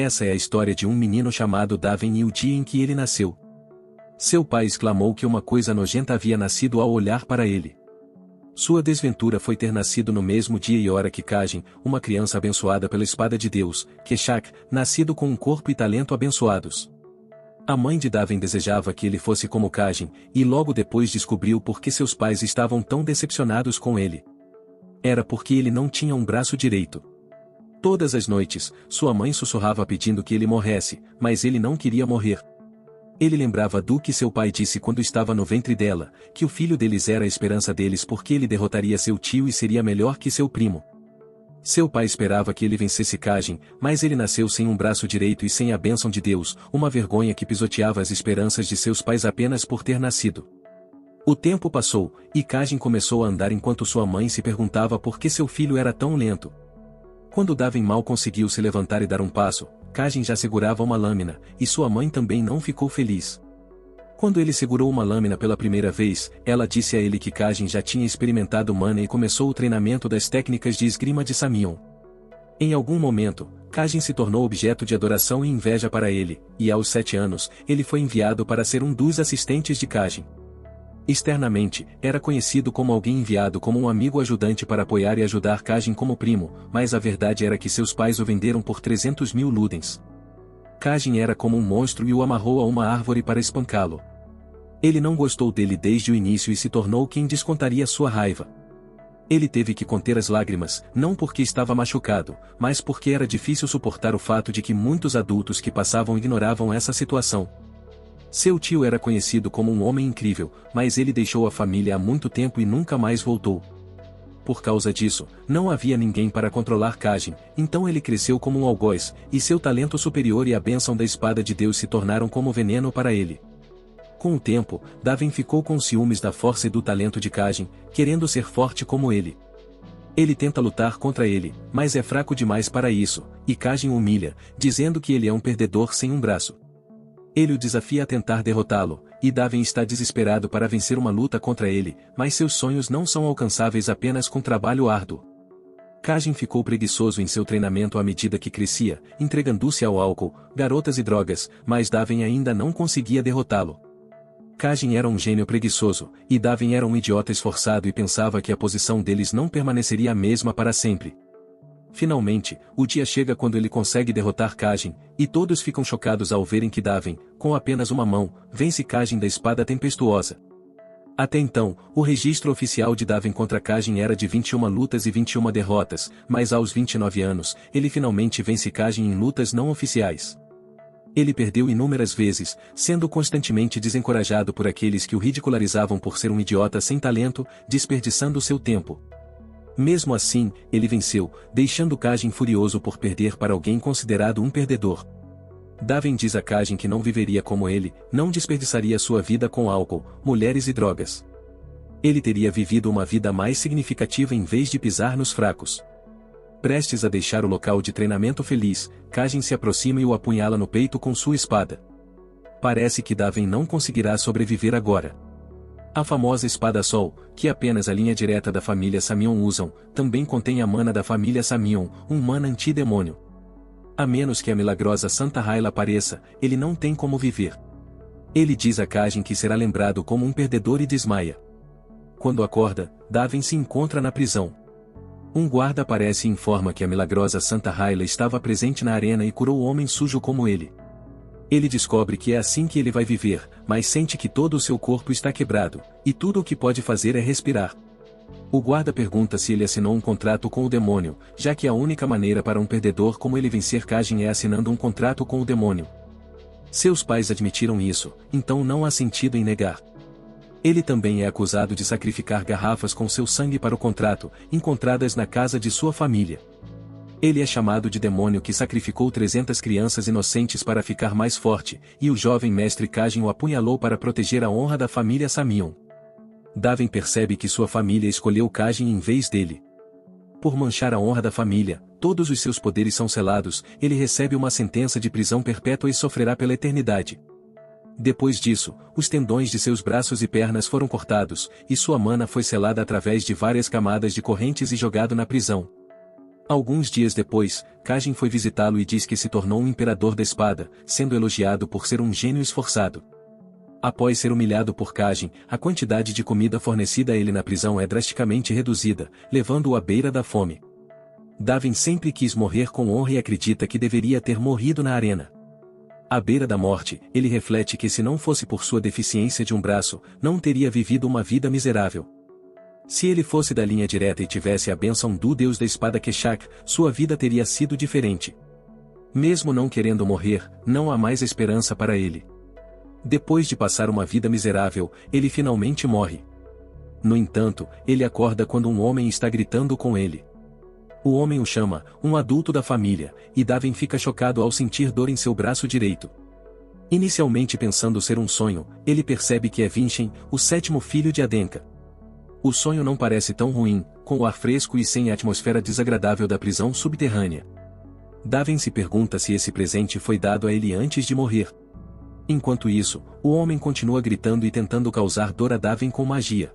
Essa é a história de um menino chamado Daven e o dia em que ele nasceu. Seu pai exclamou que uma coisa nojenta havia nascido ao olhar para ele. Sua desventura foi ter nascido no mesmo dia e hora que Kajen, uma criança abençoada pela espada de Deus, Keshak, nascido com um corpo e talento abençoados. A mãe de Daven desejava que ele fosse como Kajen, e logo depois descobriu por que seus pais estavam tão decepcionados com ele. Era porque ele não tinha um braço direito. Todas as noites, sua mãe sussurrava pedindo que ele morresse, mas ele não queria morrer. Ele lembrava do que seu pai disse quando estava no ventre dela, que o filho deles era a esperança deles porque ele derrotaria seu tio e seria melhor que seu primo. Seu pai esperava que ele vencesse Kajen, mas ele nasceu sem um braço direito e sem a bênção de Deus, uma vergonha que pisoteava as esperanças de seus pais apenas por ter nascido. O tempo passou, e Kajen começou a andar enquanto sua mãe se perguntava por que seu filho era tão lento. Quando Daven mal conseguiu se levantar e dar um passo, Kajen já segurava uma lâmina, e sua mãe também não ficou feliz. Quando ele segurou uma lâmina pela primeira vez, ela disse a ele que Kajen já tinha experimentado mana e começou o treinamento das técnicas de esgrima de Samion. Em algum momento, Kajen se tornou objeto de adoração e inveja para ele, e aos 7 anos, ele foi enviado para ser um dos assistentes de Kajen. Externamente, era conhecido como alguém enviado como um amigo ajudante para apoiar e ajudar Kajen como primo, mas a verdade era que seus pais o venderam por 300.000 ludens. Kajen era como um monstro e o amarrou a uma árvore para espancá-lo. Ele não gostou dele desde o início e se tornou quem descontaria sua raiva. Ele teve que conter as lágrimas, não porque estava machucado, mas porque era difícil suportar o fato de que muitos adultos que passavam ignoravam essa situação. Seu tio era conhecido como um homem incrível, mas ele deixou a família há muito tempo e nunca mais voltou. Por causa disso, não havia ninguém para controlar Kajen, então ele cresceu como um algoz, e seu talento superior e a bênção da espada de Deus se tornaram como veneno para ele. Com o tempo, Daven ficou com ciúmes da força e do talento de Kajen, querendo ser forte como ele. Ele tenta lutar contra ele, mas é fraco demais para isso, e Kajen o humilha, dizendo que ele é um perdedor sem um braço. Ele o desafia a tentar derrotá-lo, e Daven está desesperado para vencer uma luta contra ele, mas seus sonhos não são alcançáveis apenas com trabalho árduo. Kajen ficou preguiçoso em seu treinamento à medida que crescia, entregando-se ao álcool, garotas e drogas, mas Daven ainda não conseguia derrotá-lo. Kajen era um gênio preguiçoso, e Daven era um idiota esforçado e pensava que a posição deles não permaneceria a mesma para sempre. Finalmente, o dia chega quando ele consegue derrotar Kajen, e todos ficam chocados ao verem que Daven, com apenas uma mão, vence Kajen da espada tempestuosa. Até então, o registro oficial de Daven contra Kajen era de 21 lutas e 21 derrotas, mas aos 29 anos, ele finalmente vence Kajen em lutas não oficiais. Ele perdeu inúmeras vezes, sendo constantemente desencorajado por aqueles que o ridicularizavam por ser um idiota sem talento, desperdiçando seu tempo. Mesmo assim, ele venceu, deixando Kajen furioso por perder para alguém considerado um perdedor. Daven diz a Kajen que não viveria como ele, não desperdiçaria sua vida com álcool, mulheres e drogas. Ele teria vivido uma vida mais significativa em vez de pisar nos fracos. Prestes a deixar o local de treinamento feliz, Kajen se aproxima e o apunhala no peito com sua espada. Parece que Daven não conseguirá sobreviver agora. A famosa espada Sol, que apenas a linha direta da família Samion usam, também contém a mana da família Samion, um mana antidemônio. A menos que a milagrosa Santa Hyla apareça, ele não tem como viver. Ele diz a Kajen que será lembrado como um perdedor e desmaia. Quando acorda, Daven se encontra na prisão. Um guarda aparece e informa que a milagrosa Santa Hyla estava presente na arena e curou o homem sujo como ele. Ele descobre que é assim que ele vai viver, mas sente que todo o seu corpo está quebrado, e tudo o que pode fazer é respirar. O guarda pergunta se ele assinou um contrato com o demônio, já que a única maneira para um perdedor como ele vencer Kajen é assinando um contrato com o demônio. Seus pais admitiram isso, então não há sentido em negar. Ele também é acusado de sacrificar garrafas com seu sangue para o contrato, encontradas na casa de sua família. Ele é chamado de demônio que sacrificou 300 crianças inocentes para ficar mais forte, e o jovem mestre Kajen o apunhalou para proteger a honra da família Samion. Daven percebe que sua família escolheu Kajen em vez dele. Por manchar a honra da família, todos os seus poderes são selados, ele recebe uma sentença de prisão perpétua e sofrerá pela eternidade. Depois disso, os tendões de seus braços e pernas foram cortados, e sua mana foi selada através de várias camadas de correntes e jogado na prisão. Alguns dias depois, Kajin foi visitá-lo e diz que se tornou um imperador da espada, sendo elogiado por ser um gênio esforçado. Após ser humilhado por Kajin, a quantidade de comida fornecida a ele na prisão é drasticamente reduzida, levando-o à beira da fome. Davin sempre quis morrer com honra e acredita que deveria ter morrido na arena. À beira da morte, ele reflete que se não fosse por sua deficiência de um braço, não teria vivido uma vida miserável. Se ele fosse da linha direta e tivesse a bênção do deus da espada Keshak, sua vida teria sido diferente. Mesmo não querendo morrer, não há mais esperança para ele. Depois de passar uma vida miserável, ele finalmente morre. No entanto, ele acorda quando um homem está gritando com ele. O homem o chama, um adulto da família, e Davin fica chocado ao sentir dor em seu braço direito. Inicialmente pensando ser um sonho, ele percebe que é Vinshen, o 7º filho de Adenka. O sonho não parece tão ruim, com o ar fresco e sem a atmosfera desagradável da prisão subterrânea. Davin se pergunta se esse presente foi dado a ele antes de morrer. Enquanto isso, o homem continua gritando e tentando causar dor a Davin com magia.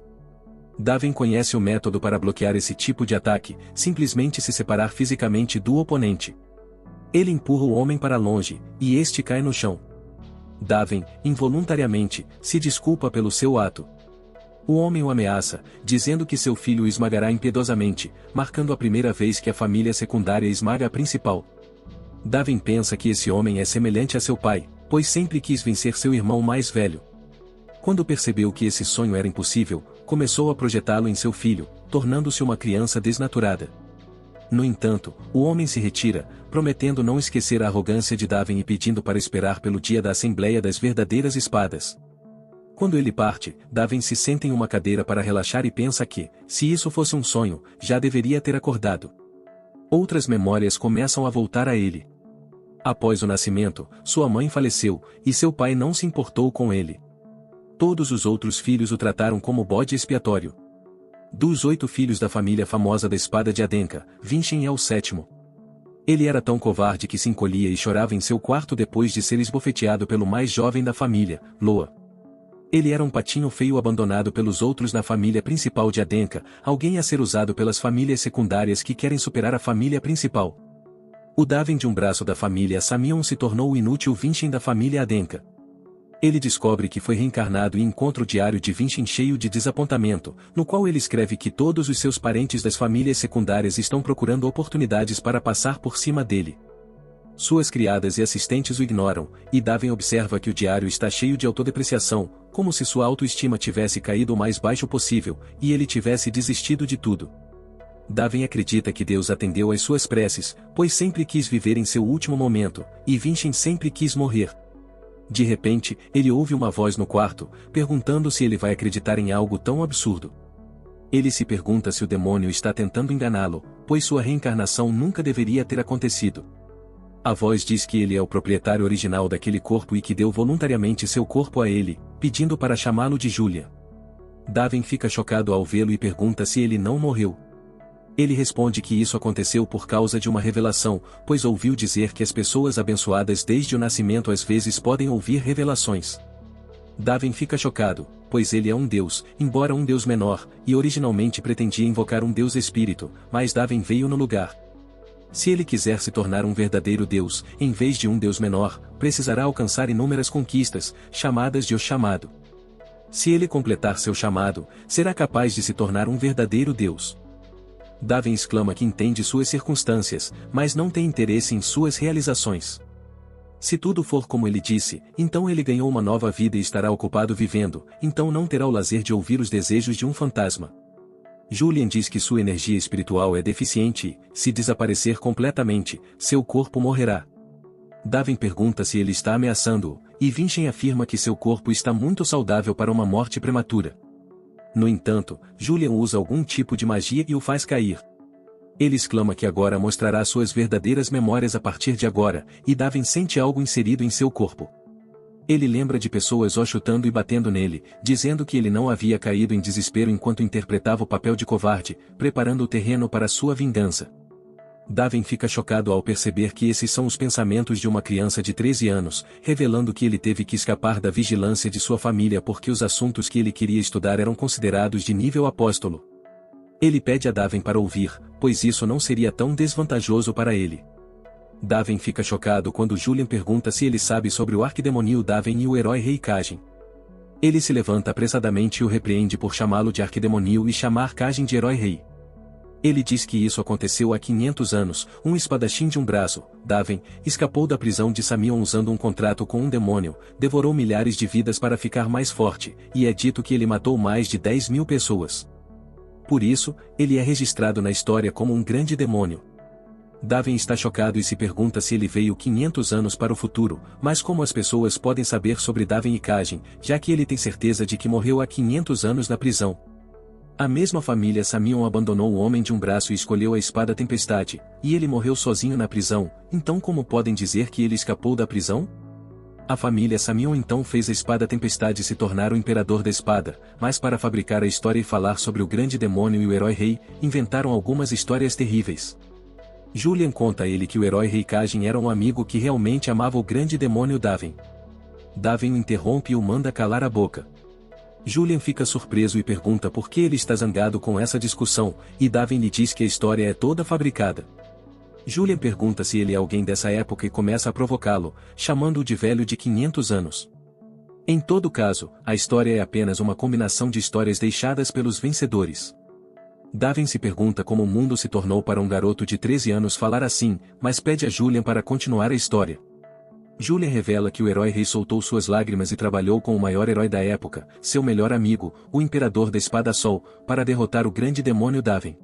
Davin conhece o método para bloquear esse tipo de ataque, simplesmente se separar fisicamente do oponente. Ele empurra o homem para longe, e este cai no chão. Davin, involuntariamente, se desculpa pelo seu ato. O homem o ameaça, dizendo que seu filho o esmagará impiedosamente, marcando a primeira vez que a família secundária esmaga a principal. Davin pensa que esse homem é semelhante a seu pai, pois sempre quis vencer seu irmão mais velho. Quando percebeu que esse sonho era impossível, começou a projetá-lo em seu filho, tornando-se uma criança desnaturada. No entanto, o homem se retira, prometendo não esquecer a arrogância de Davin e pedindo para esperar pelo dia da Assembleia das Verdadeiras Espadas. Quando ele parte, Davin se senta em uma cadeira para relaxar e pensa que, se isso fosse um sonho, já deveria ter acordado. Outras memórias começam a voltar a ele. Após o nascimento, sua mãe faleceu, e seu pai não se importou com ele. Todos os outros filhos o trataram como bode expiatório. Dos 8 filhos da família famosa da espada de Adenka, Vinshen é o 7º. Ele era tão covarde que se encolhia e chorava em seu quarto depois de ser esbofeteado pelo mais jovem da família, Loa. Ele era um patinho feio abandonado pelos outros na família principal de Adenka, alguém a ser usado pelas famílias secundárias que querem superar a família principal. O Davin de um braço da família Samion se tornou o inútil Vinshen da família Adenka. Ele descobre que foi reencarnado e encontra o diário de Vinshen cheio de desapontamento, no qual ele escreve que todos os seus parentes das famílias secundárias estão procurando oportunidades para passar por cima dele. Suas criadas e assistentes o ignoram, e Davin observa que o diário está cheio de autodepreciação, como se sua autoestima tivesse caído o mais baixo possível, e ele tivesse desistido de tudo. Davin acredita que Deus atendeu às suas preces, pois sempre quis viver em seu último momento, e Vinshen sempre quis morrer. De repente, ele ouve uma voz no quarto, perguntando se ele vai acreditar em algo tão absurdo. Ele se pergunta se o demônio está tentando enganá-lo, pois sua reencarnação nunca deveria ter acontecido. A voz diz que ele é o proprietário original daquele corpo e que deu voluntariamente seu corpo a ele, pedindo para chamá-lo de Julian. Davin fica chocado ao vê-lo e pergunta se ele não morreu. Ele responde que isso aconteceu por causa de uma revelação, pois ouviu dizer que as pessoas abençoadas desde o nascimento às vezes podem ouvir revelações. Davin fica chocado, pois ele é um deus, embora um deus menor, e originalmente pretendia invocar um deus espírito, mas Davin veio no lugar. Se ele quiser se tornar um verdadeiro deus, em vez de um deus menor, precisará alcançar inúmeras conquistas, chamadas de o chamado. Se ele completar seu chamado, será capaz de se tornar um verdadeiro deus. Davin exclama que entende suas circunstâncias, mas não tem interesse em suas realizações. Se tudo for como ele disse, então ele ganhou uma nova vida e estará ocupado vivendo, então não terá o lazer de ouvir os desejos de um fantasma. Julian diz que sua energia espiritual é deficiente e, se desaparecer completamente, seu corpo morrerá. Davin pergunta se ele está ameaçando-o, e Vinshen afirma que seu corpo está muito saudável para uma morte prematura. No entanto, Julian usa algum tipo de magia e o faz cair. Ele exclama que agora mostrará suas verdadeiras memórias a partir de agora, e Davin sente algo inserido em seu corpo. Ele lembra de pessoas o chutando e batendo nele, dizendo que ele não havia caído em desespero enquanto interpretava o papel de covarde, preparando o terreno para sua vingança. Davin fica chocado ao perceber que esses são os pensamentos de uma criança de 13 anos, revelando que ele teve que escapar da vigilância de sua família porque os assuntos que ele queria estudar eram considerados de nível apóstolo. Ele pede a Daven para ouvir, pois isso não seria tão desvantajoso para ele. Daven fica chocado quando Julian pergunta se ele sabe sobre o arquidemonio Daven e o herói Rei Kajin. Ele se levanta apressadamente e o repreende por chamá-lo de arquidemonio e chamar Kajin de herói rei. Ele diz que isso aconteceu há 500 anos, um espadachim de um braço, Daven, escapou da prisão de Samion usando um contrato com um demônio, devorou milhares de vidas para ficar mais forte, e é dito que ele matou mais de 10.000 pessoas. Por isso, ele é registrado na história como um grande demônio. Daven está chocado e se pergunta se ele veio 500 anos para o futuro, mas como as pessoas podem saber sobre Daven e Kajin, já que ele tem certeza de que morreu há 500 anos na prisão. A mesma família Samion abandonou o homem de um braço e escolheu a espada Tempestade, e ele morreu sozinho na prisão, então como podem dizer que ele escapou da prisão? A família Samion então fez a espada Tempestade se tornar o imperador da espada, mas para fabricar a história e falar sobre o grande demônio e o herói rei, inventaram algumas histórias terríveis. Julian conta a ele que o herói Rei Kajin era um amigo que realmente amava o grande demônio Daven. Daven o interrompe e o manda calar a boca. Julian fica surpreso e pergunta por que ele está zangado com essa discussão, e Daven lhe diz que a história é toda fabricada. Julian pergunta se ele é alguém dessa época e começa a provocá-lo, chamando-o de velho de 500 anos. Em todo caso, a história é apenas uma combinação de histórias deixadas pelos vencedores. Daven se pergunta como o mundo se tornou para um garoto de 13 anos falar assim, mas pede a Julian para continuar a história. Julian revela que o herói rei soltou suas lágrimas e trabalhou com o maior herói da época, seu melhor amigo, o Imperador da Espada Sol, para derrotar o grande demônio Daven.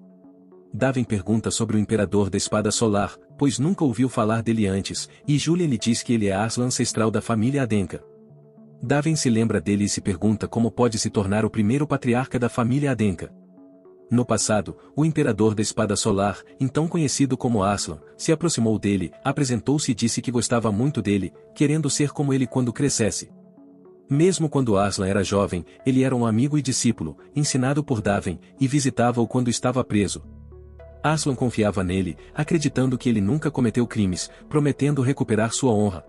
Daven pergunta sobre o Imperador da Espada Solar, pois nunca ouviu falar dele antes, e Julian lhe diz que ele é Arslan ancestral da família Adenka. Daven se lembra dele e se pergunta como pode se tornar o primeiro patriarca da família Adenka. No passado, o Imperador da Espada Solar, então conhecido como Arslan, se aproximou dele, apresentou-se e disse que gostava muito dele, querendo ser como ele quando crescesse. Mesmo quando Arslan era jovem, ele era um amigo e discípulo, ensinado por Daven, e visitava-o quando estava preso. Arslan confiava nele, acreditando que ele nunca cometeu crimes, prometendo recuperar sua honra.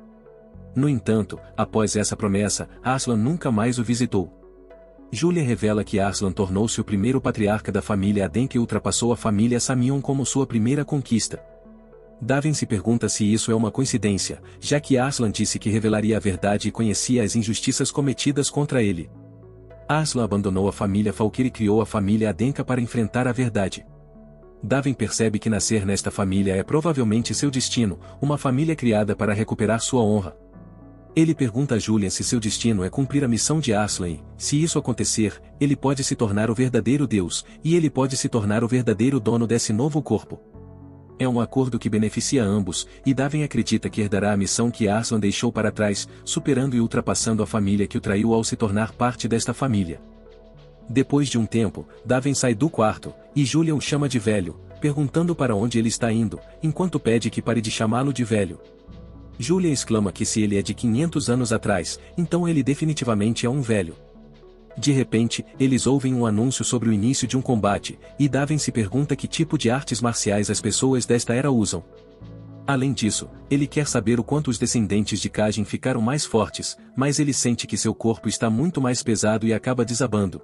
No entanto, após essa promessa, Arslan nunca mais o visitou. Julian revela que Arslan tornou-se o primeiro patriarca da família Adenka e ultrapassou a família Samion como sua primeira conquista. Daven se pergunta se isso é uma coincidência, já que Arslan disse que revelaria a verdade e conhecia as injustiças cometidas contra ele. Arslan abandonou a família Falkyr e criou a família Adenka para enfrentar a verdade. Daven percebe que nascer nesta família é provavelmente seu destino, uma família criada para recuperar sua honra. Ele pergunta a Julian se seu destino é cumprir a missão de Arslan e, se isso acontecer, ele pode se tornar o verdadeiro Deus, e ele pode se tornar o verdadeiro dono desse novo corpo. É um acordo que beneficia ambos, e Daven acredita que herdará a missão que Arslan deixou para trás, superando e ultrapassando a família que o traiu ao se tornar parte desta família. Depois de um tempo, Daven sai do quarto, e Julian o chama de velho, perguntando para onde ele está indo, enquanto pede que pare de chamá-lo de velho. Julian exclama que se ele é de 500 anos atrás, então ele definitivamente é um velho. De repente, eles ouvem um anúncio sobre o início de um combate, e Daven se pergunta que tipo de artes marciais as pessoas desta era usam. Além disso, ele quer saber o quanto os descendentes de Kajin ficaram mais fortes, mas ele sente que seu corpo está muito mais pesado e acaba desabando.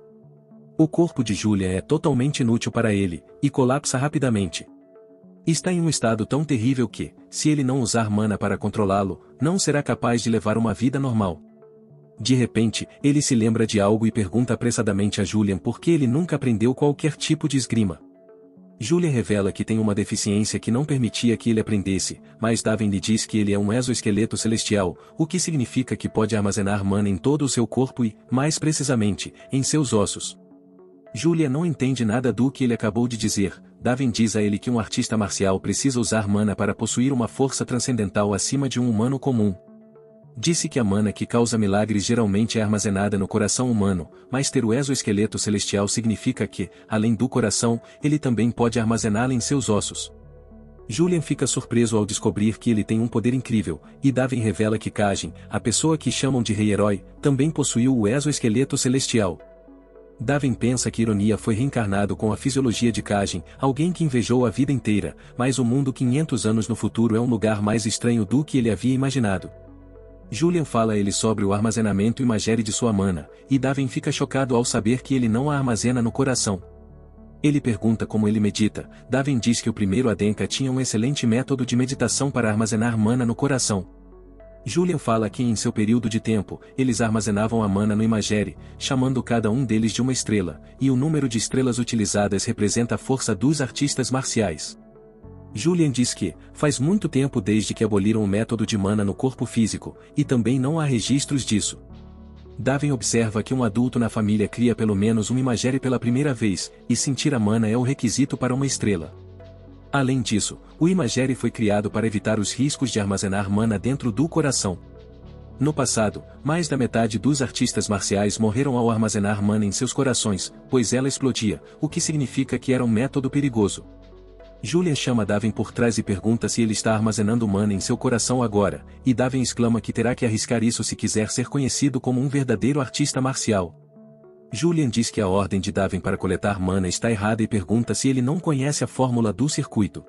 O corpo de Julian é totalmente inútil para ele, e colapsa rapidamente. Está em um estado tão terrível que, se ele não usar mana para controlá-lo, não será capaz de levar uma vida normal. De repente, ele se lembra de algo e pergunta apressadamente a Julian por que ele nunca aprendeu qualquer tipo de esgrima. Julian revela que tem uma deficiência que não permitia que ele aprendesse, mas Daven lhe diz que ele é um exoesqueleto celestial, o que significa que pode armazenar mana em todo o seu corpo e, mais precisamente, em seus ossos. Julian não entende nada do que ele acabou de dizer. Daven diz a ele que um artista marcial precisa usar mana para possuir uma força transcendental acima de um humano comum. Disse que a mana que causa milagres geralmente é armazenada no coração humano, mas ter o exoesqueleto celestial significa que, além do coração, ele também pode armazená-la em seus ossos. Julian fica surpreso ao descobrir que ele tem um poder incrível, e Daven revela que Kajin, a pessoa que chamam de rei-herói, também possuiu o exoesqueleto celestial. Daven pensa que Ironia foi reencarnado com a fisiologia de Kajin, alguém que invejou a vida inteira, mas o mundo 500 anos no futuro é um lugar mais estranho do que ele havia imaginado. Julian fala a ele sobre o armazenamento imagério de sua mana, e Daven fica chocado ao saber que ele não a armazena no coração. Ele pergunta como ele medita. Davin diz que o primeiro Adenka tinha um excelente método de meditação para armazenar mana no coração. Julian fala que em seu período de tempo, eles armazenavam a mana no Imagere, chamando cada um deles de uma estrela, e o número de estrelas utilizadas representa a força dos artistas marciais. Julian diz que, faz muito tempo desde que aboliram o método de mana no corpo físico, e também não há registros disso. Davin observa que um adulto na família cria pelo menos um Imagere pela primeira vez, e sentir a mana é o requisito para uma estrela. Além disso, o Imagere foi criado para evitar os riscos de armazenar mana dentro do coração. No passado, mais da metade dos artistas marciais morreram ao armazenar mana em seus corações, pois ela explodia, o que significa que era um método perigoso. Julian chama Davin por trás e pergunta se ele está armazenando mana em seu coração agora, e Davin exclama que terá que arriscar isso se quiser ser conhecido como um verdadeiro artista marcial. Julian diz que a ordem de Davin para coletar mana está errada e pergunta se ele não conhece a fórmula do circuito.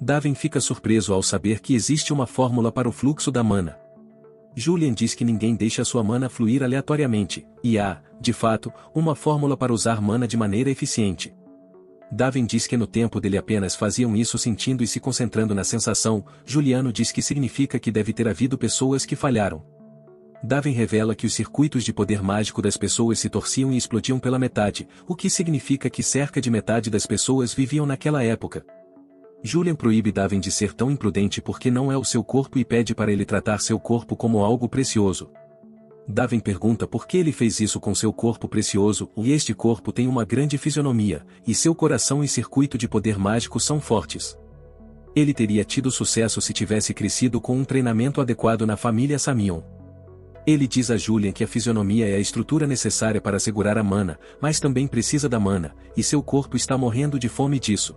Davin fica surpreso ao saber que existe uma fórmula para o fluxo da mana. Julian diz que ninguém deixa sua mana fluir aleatoriamente, e há, de fato, uma fórmula para usar mana de maneira eficiente. Davin diz que no tempo dele apenas faziam isso sentindo e se concentrando na sensação. Juliano diz que significa que deve ter havido pessoas que falharam. Davin revela que os circuitos de poder mágico das pessoas se torciam e explodiam pela metade, o que significa que cerca de metade das pessoas viviam naquela época. Julian proíbe Davin de ser tão imprudente porque não é o seu corpo e pede para ele tratar seu corpo como algo precioso. Davin pergunta por que ele fez isso com seu corpo precioso, e este corpo tem uma grande fisionomia, e seu coração e circuito de poder mágico são fortes. Ele teria tido sucesso se tivesse crescido com um treinamento adequado na família Samion. Ele diz a Julian que a fisionomia é a estrutura necessária para segurar a mana, mas também precisa da mana, e seu corpo está morrendo de fome disso.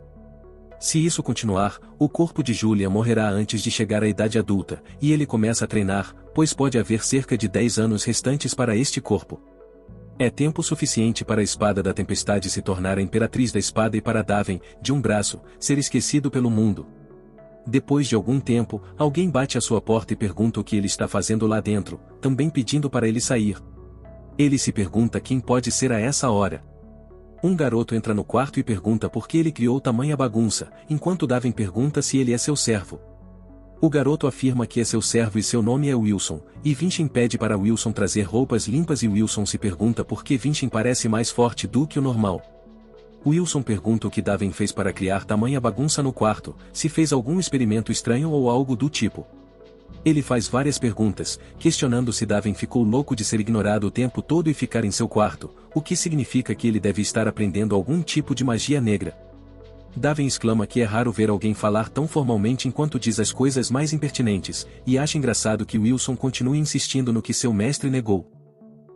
Se isso continuar, o corpo de Julian morrerá antes de chegar à idade adulta, e ele começa a treinar, pois pode haver cerca de 10 anos restantes para este corpo. É tempo suficiente para a espada da tempestade se tornar a imperatriz da espada e para Davin, de um braço, ser esquecido pelo mundo. Depois de algum tempo, alguém bate à sua porta e pergunta o que ele está fazendo lá dentro, também pedindo para ele sair. Ele se pergunta quem pode ser a essa hora. Um garoto entra no quarto e pergunta por que ele criou tamanha bagunça, enquanto Davin pergunta se ele é seu servo. O garoto afirma que é seu servo e seu nome é Wilson, e Vincent pede para Wilson trazer roupas limpas e Wilson se pergunta por que Vincent parece mais forte do que o normal. Wilson pergunta o que Davin fez para criar tamanha bagunça no quarto, se fez algum experimento estranho ou algo do tipo. Ele faz várias perguntas, questionando se Davin ficou louco de ser ignorado o tempo todo e ficar em seu quarto, o que significa que ele deve estar aprendendo algum tipo de magia negra. Davin exclama que é raro ver alguém falar tão formalmente enquanto diz as coisas mais impertinentes, e acha engraçado que Wilson continue insistindo no que seu mestre negou.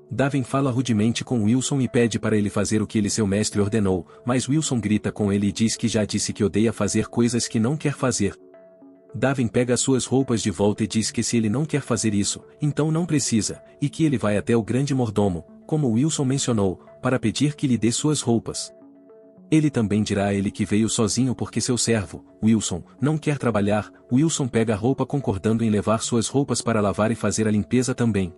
Davin fala rudemente com Wilson e pede para ele fazer o que seu mestre ordenou, mas Wilson grita com ele e diz que já disse que odeia fazer coisas que não quer fazer. Davin pega suas roupas de volta e diz que se ele não quer fazer isso, então não precisa, e que ele vai até o grande mordomo, como Wilson mencionou, para pedir que lhe dê suas roupas. Ele também dirá a ele que veio sozinho porque seu servo, Wilson, não quer trabalhar. Wilson pega a roupa concordando em levar suas roupas para lavar e fazer a limpeza também.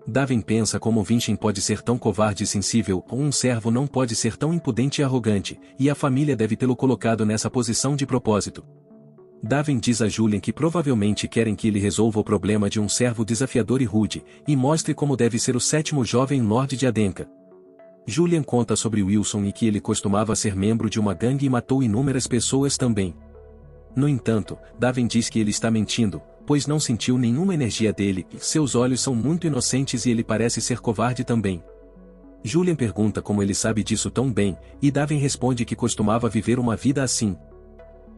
Davin pensa como Vincent pode ser tão covarde e sensível, ou um servo não pode ser tão impudente e arrogante, e a família deve tê-lo colocado nessa posição de propósito. Davin diz a Julian que provavelmente querem que ele resolva o problema de um servo desafiador e rude, e mostre como deve ser o 7º jovem Lorde de Adenka. Julian conta sobre Wilson e que ele costumava ser membro de uma gangue e matou inúmeras pessoas também. No entanto, Davin diz que ele está mentindo, pois não sentiu nenhuma energia dele, seus olhos são muito inocentes e ele parece ser covarde também. Julian pergunta como ele sabe disso tão bem, e Davin responde que costumava viver uma vida assim.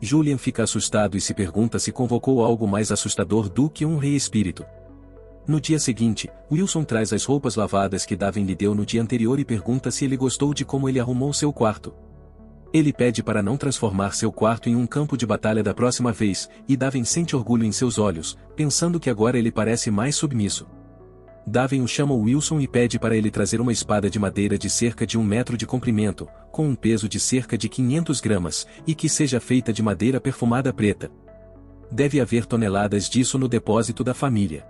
Julian fica assustado e se pergunta se convocou algo mais assustador do que um rei espírito. No dia seguinte, Wilson traz as roupas lavadas que Davin lhe deu no dia anterior e pergunta se ele gostou de como ele arrumou seu quarto. Ele pede para não transformar seu quarto em um campo de batalha da próxima vez, e Davin sente orgulho em seus olhos, pensando que agora ele parece mais submisso. Davin o chama Wilson e pede para ele trazer uma espada de madeira de cerca de 1 metro de comprimento, com um peso de cerca de 500 gramas, e que seja feita de madeira perfumada preta. Deve haver toneladas disso no depósito da família.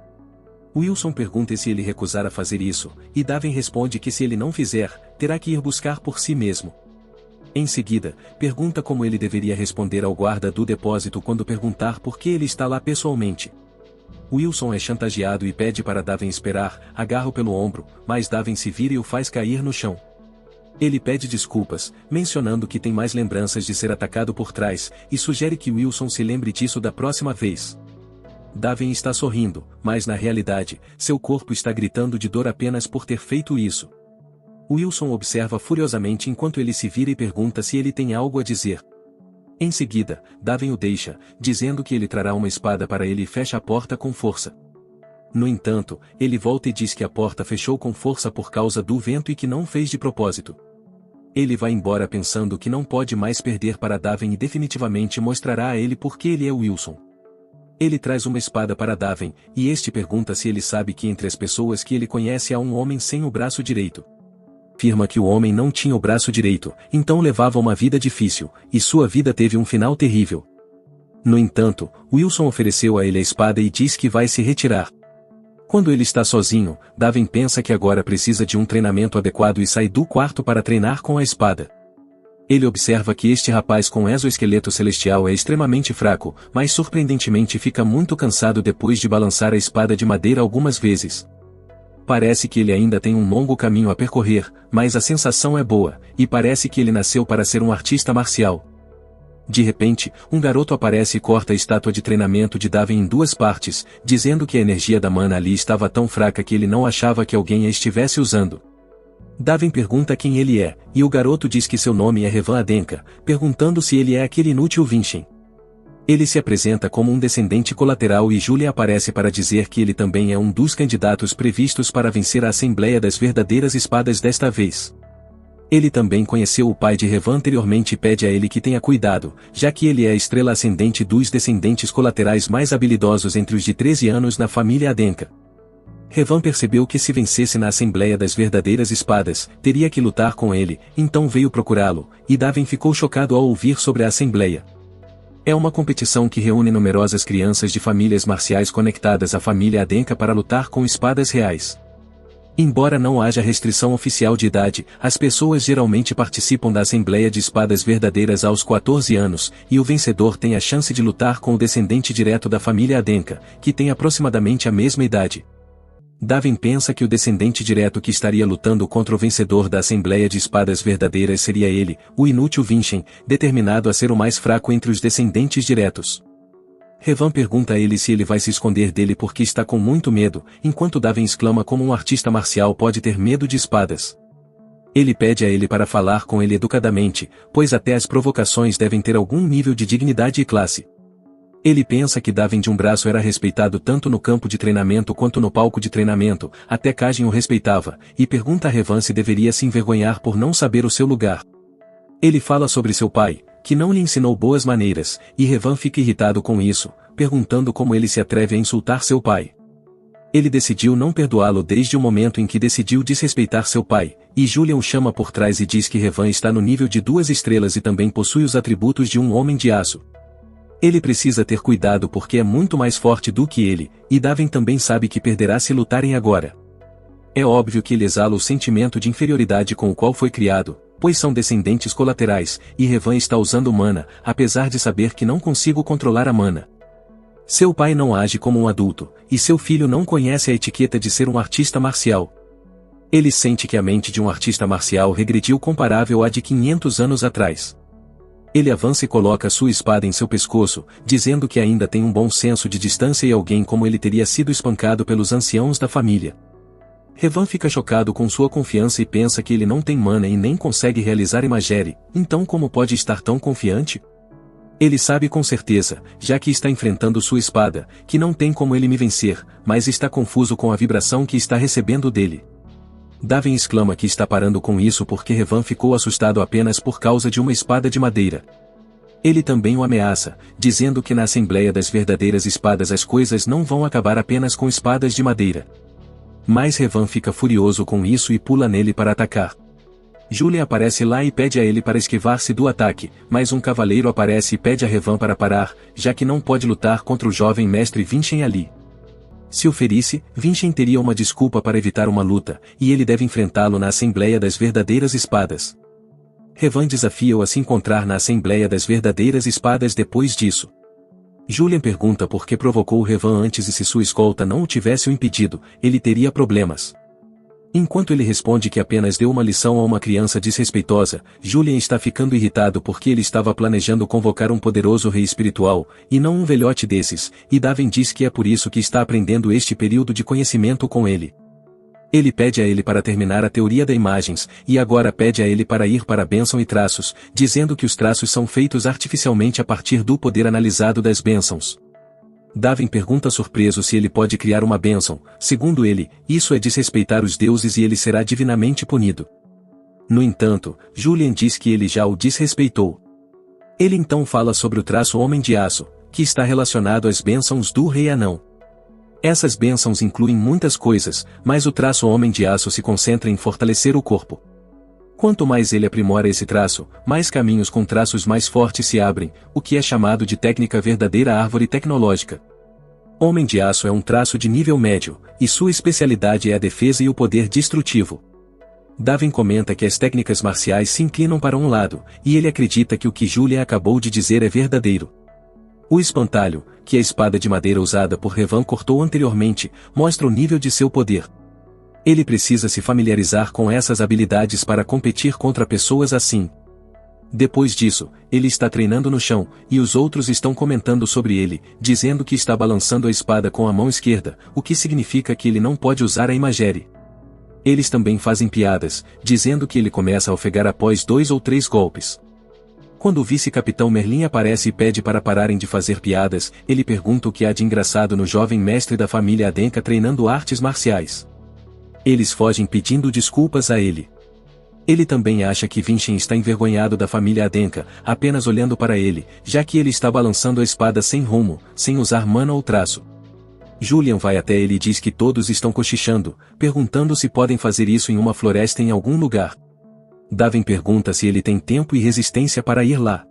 Wilson pergunta se ele recusar a fazer isso, e Davin responde que se ele não fizer, terá que ir buscar por si mesmo. Em seguida, pergunta como ele deveria responder ao guarda do depósito quando perguntar por que ele está lá pessoalmente. Wilson é chantageado e pede para Daven esperar, agarra-o pelo ombro, mas Daven se vira e o faz cair no chão. Ele pede desculpas, mencionando que tem mais lembranças de ser atacado por trás, e sugere que Wilson se lembre disso da próxima vez. Daven está sorrindo, mas na realidade, seu corpo está gritando de dor apenas por ter feito isso. Wilson observa furiosamente enquanto ele se vira e pergunta se ele tem algo a dizer. Em seguida, Daven o deixa, dizendo que ele trará uma espada para ele e fecha a porta com força. No entanto, ele volta e diz que a porta fechou com força por causa do vento e que não fez de propósito. Ele vai embora pensando que não pode mais perder para Daven e definitivamente mostrará a ele por que ele é Wilson. Ele traz uma espada para Daven, e este pergunta se ele sabe que entre as pessoas que ele conhece há um homem sem o braço direito. Afirma que o homem não tinha o braço direito, então levava uma vida difícil, e sua vida teve um final terrível. No entanto, Wilson ofereceu a ele a espada e diz que vai se retirar. Quando ele está sozinho, Daven pensa que agora precisa de um treinamento adequado e sai do quarto para treinar com a espada. Ele observa que este rapaz com exoesqueleto celestial é extremamente fraco, mas surpreendentemente fica muito cansado depois de balançar a espada de madeira algumas vezes. Parece que ele ainda tem um longo caminho a percorrer, mas a sensação é boa, e parece que ele nasceu para ser um artista marcial. De repente, um garoto aparece e corta a estátua de treinamento de Daven em duas partes, dizendo que a energia da mana ali estava tão fraca que ele não achava que alguém a estivesse usando. Daven pergunta quem ele é, e o garoto diz que seu nome é Revan Adenka, perguntando se ele é aquele inútil Vinchem. Ele se apresenta como um descendente colateral e Julia aparece para dizer que ele também é um dos candidatos previstos para vencer a Assembleia das Verdadeiras Espadas desta vez. Ele também conheceu o pai de Revan anteriormente e pede a ele que tenha cuidado, já que ele é a estrela ascendente dos descendentes colaterais mais habilidosos entre os de 13 anos na família Adenka. Revan percebeu que se vencesse na Assembleia das Verdadeiras Espadas, teria que lutar com ele, então veio procurá-lo, e Daven ficou chocado ao ouvir sobre a Assembleia. É uma competição que reúne numerosas crianças de famílias marciais conectadas à família Adenka para lutar com espadas reais. Embora não haja restrição oficial de idade, as pessoas geralmente participam da Assembleia de Espadas Verdadeiras aos 14 anos, e o vencedor tem a chance de lutar com o descendente direto da família Adenka, que tem aproximadamente a mesma idade. Daven pensa que o descendente direto que estaria lutando contra o vencedor da Assembleia de Espadas Verdadeiras seria ele, o inútil Vinchem, determinado a ser o mais fraco entre os descendentes diretos. Revan pergunta a ele se ele vai se esconder dele porque está com muito medo, enquanto Daven exclama como um artista marcial pode ter medo de espadas. Ele pede a ele para falar com ele educadamente, pois até as provocações devem ter algum nível de dignidade e classe. Ele pensa que Daven de um braço era respeitado tanto no campo de treinamento quanto no palco de treinamento, até Kajin o respeitava, e pergunta a Revan se deveria se envergonhar por não saber o seu lugar. Ele fala sobre seu pai, que não lhe ensinou boas maneiras, e Revan fica irritado com isso, perguntando como ele se atreve a insultar seu pai. Ele decidiu não perdoá-lo desde o momento em que decidiu desrespeitar seu pai, e Julian o chama por trás e diz que Revan está no nível de 2 estrelas e também possui os atributos de um homem de aço. Ele precisa ter cuidado porque é muito mais forte do que ele, e Daven também sabe que perderá se lutarem agora. É óbvio que ele exala o sentimento de inferioridade com o qual foi criado, pois são descendentes colaterais, e Revan está usando mana, apesar de saber que não consigo controlar a mana. Seu pai não age como um adulto, e seu filho não conhece a etiqueta de ser um artista marcial. Ele sente que a mente de um artista marcial regrediu comparável à de 500 anos atrás. Ele avança e coloca sua espada em seu pescoço, dizendo que ainda tem um bom senso de distância e alguém como ele teria sido espancado pelos anciãos da família. Revan fica chocado com sua confiança e pensa que ele não tem mana e nem consegue realizar Imagere, então como pode estar tão confiante? Ele sabe com certeza, já que está enfrentando sua espada, que não tem como ele me vencer, mas está confuso com a vibração que está recebendo dele. Daven exclama que está parando com isso porque Revan ficou assustado apenas por causa de uma espada de madeira. Ele também o ameaça, dizendo que na Assembleia das Verdadeiras Espadas as coisas não vão acabar apenas com espadas de madeira. Mas Revan fica furioso com isso e pula nele para atacar. Julian aparece lá e pede a ele para esquivar-se do ataque, mas um cavaleiro aparece e pede a Revan para parar, já que não pode lutar contra o jovem mestre Vinchem ali. Se o ferisse, Vinchem teria uma desculpa para evitar uma luta, e ele deve enfrentá-lo na Assembleia das Verdadeiras Espadas. Revan desafia-o a se encontrar na Assembleia das Verdadeiras Espadas depois disso. Julian pergunta por que provocou Revan antes e se sua escolta não o tivesse o impedido, ele teria problemas. Enquanto ele responde que apenas deu uma lição a uma criança desrespeitosa, Julian está ficando irritado porque ele estava planejando convocar um poderoso rei espiritual, e não um velhote desses, e Daven diz que é por isso que está aprendendo este período de conhecimento com ele. Ele pede a ele para terminar a teoria das imagens, e agora pede a ele para ir para a bênção e traços, dizendo que os traços são feitos artificialmente a partir do poder analisado das bênçãos. Daven pergunta surpreso se ele pode criar uma bênção. Segundo ele, isso é desrespeitar os deuses e ele será divinamente punido. No entanto, Julian diz que ele já o desrespeitou. Ele então fala sobre o traço Homem de Aço, que está relacionado às bênçãos do Rei Anão. Essas bênçãos incluem muitas coisas, mas o traço Homem de Aço se concentra em fortalecer o corpo. Quanto mais ele aprimora esse traço, mais caminhos com traços mais fortes se abrem, o que é chamado de técnica verdadeira árvore tecnológica. Homem de Aço é um traço de nível médio, e sua especialidade é a defesa e o poder destrutivo. Daven comenta que as técnicas marciais se inclinam para um lado, e ele acredita que o que Julian acabou de dizer é verdadeiro. O espantalho, que a espada de madeira usada por Revan cortou anteriormente, mostra o nível de seu poder. Ele precisa se familiarizar com essas habilidades para competir contra pessoas assim. Depois disso, ele está treinando no chão, e os outros estão comentando sobre ele, dizendo que está balançando a espada com a mão esquerda, o que significa que ele não pode usar a imagere. Eles também fazem piadas, dizendo que ele começa a ofegar após 2 ou 3 golpes. Quando o vice-capitão Merlin aparece e pede para pararem de fazer piadas, ele pergunta o que há de engraçado no jovem mestre da família Adenka treinando artes marciais. Eles fogem pedindo desculpas a ele. Ele também acha que Vincent está envergonhado da família Adenka, apenas olhando para ele, já que ele está balançando a espada sem rumo, sem usar mana ou traço. Julian vai até ele e diz que todos estão cochichando, perguntando se podem fazer isso em uma floresta em algum lugar. Daven pergunta se ele tem tempo e resistência para ir lá.